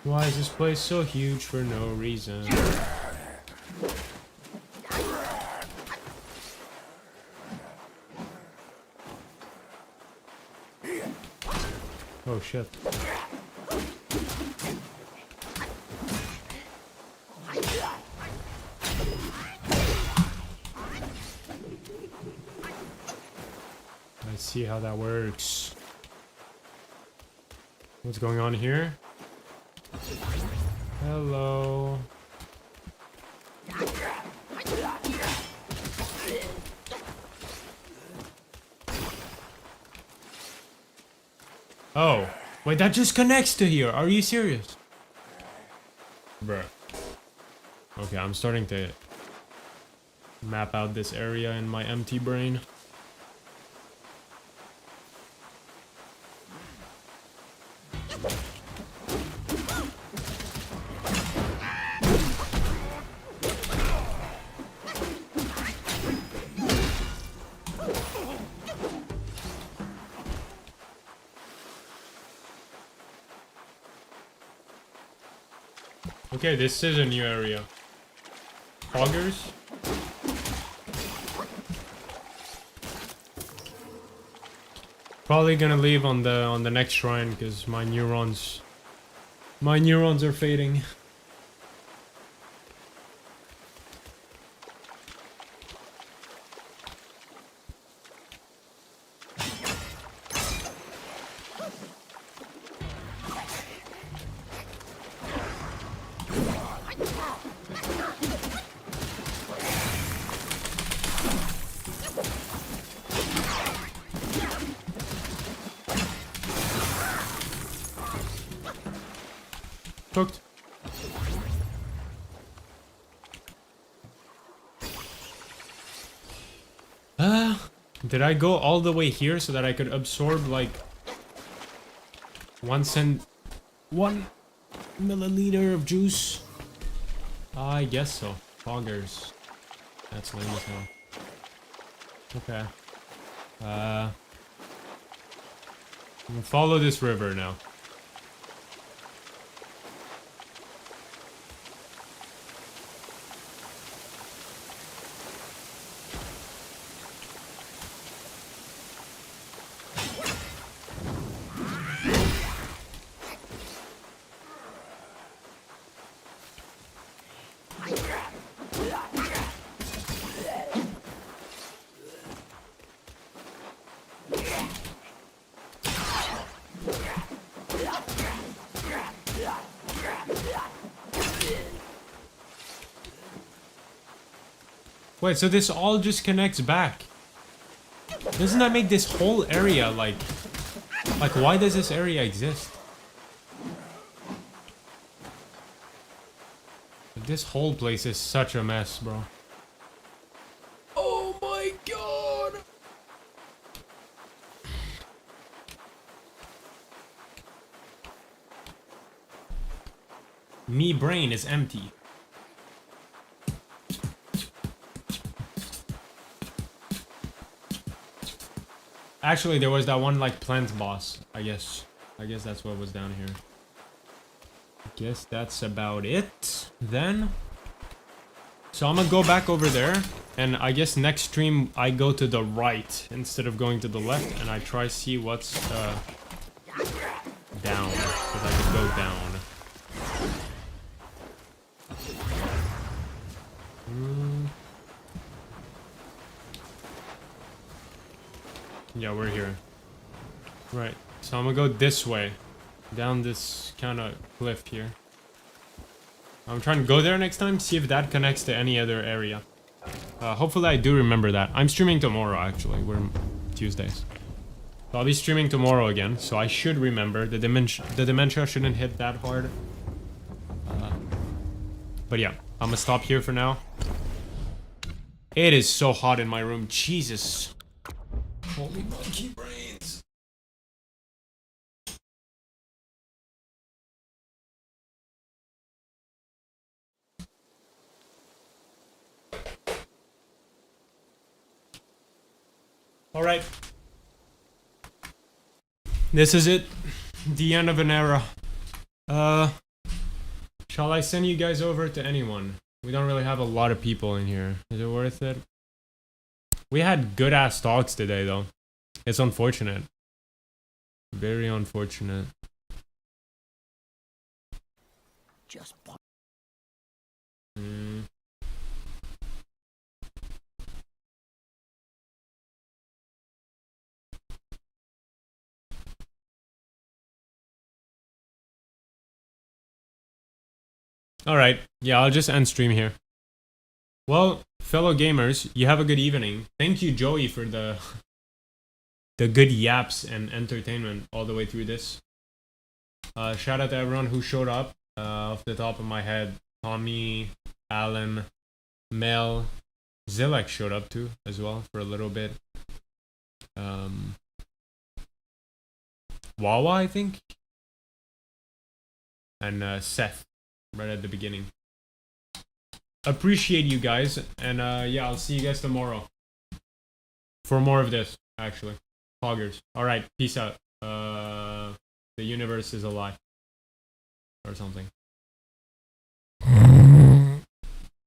why is this place so huge for no reason? Oh shit. Let's see how that works. What's going on here? Hello. Oh, wait, that just connects to here. Are you serious? Bruh. Okay, I'm starting to map out this area in my empty brain. Okay, this is a new area. Poggers? Probably gonna leave on the next shrine because my neurons are fading. Cooked. Did I go all the way here so that I could absorb like 1 milliliter of juice? I guess so. Poggers. That's lame as hell. Okay. I'm gonna follow this river now. Wait, so this all just connects back? Doesn't that make this whole area like why does this area exist? This whole place is such a mess, bro. Oh my god! Me brain is empty. Actually, there was that one like plant boss. I guess that's what was down here. I guess that's about it then. So I'm gonna go back over there, and I guess next stream I go to the right instead of going to the left, and I try see what's down, because I could go down. Yeah, we're here. Right, so I'm gonna go this way, down this kind of cliff here. I'm trying to go there next time, see if that connects to any other area. Hopefully I do remember that. I'm streaming tomorrow, actually. We're Tuesdays. So I'll be streaming tomorrow again, so I should remember. The dementia shouldn't hit that hard. But yeah, I'm gonna stop here for now. It is so hot in my room, Jesus. Holy monkey brains. All right. This is it. The end of an era. Shall I send you guys over to anyone? We don't really have a lot of people in here. Is it worth it? We had good ass talks today though. It's unfortunate. Very unfortunate. Just Alright, yeah, I'll just end stream here. Well, fellow gamers, you have a good evening. Thank you, Joey, for the good yaps and entertainment all the way through this. Shout out to everyone who showed up. Off the top of my head, Tommy, Alan, Mel, Zilek showed up too, as well, for a little bit. Wawa, I think? And Seth, right at the beginning. Appreciate you guys, and yeah, I'll see you guys tomorrow for more of this, actually. Poggers. Alright, peace out. The universe is alive. Or something.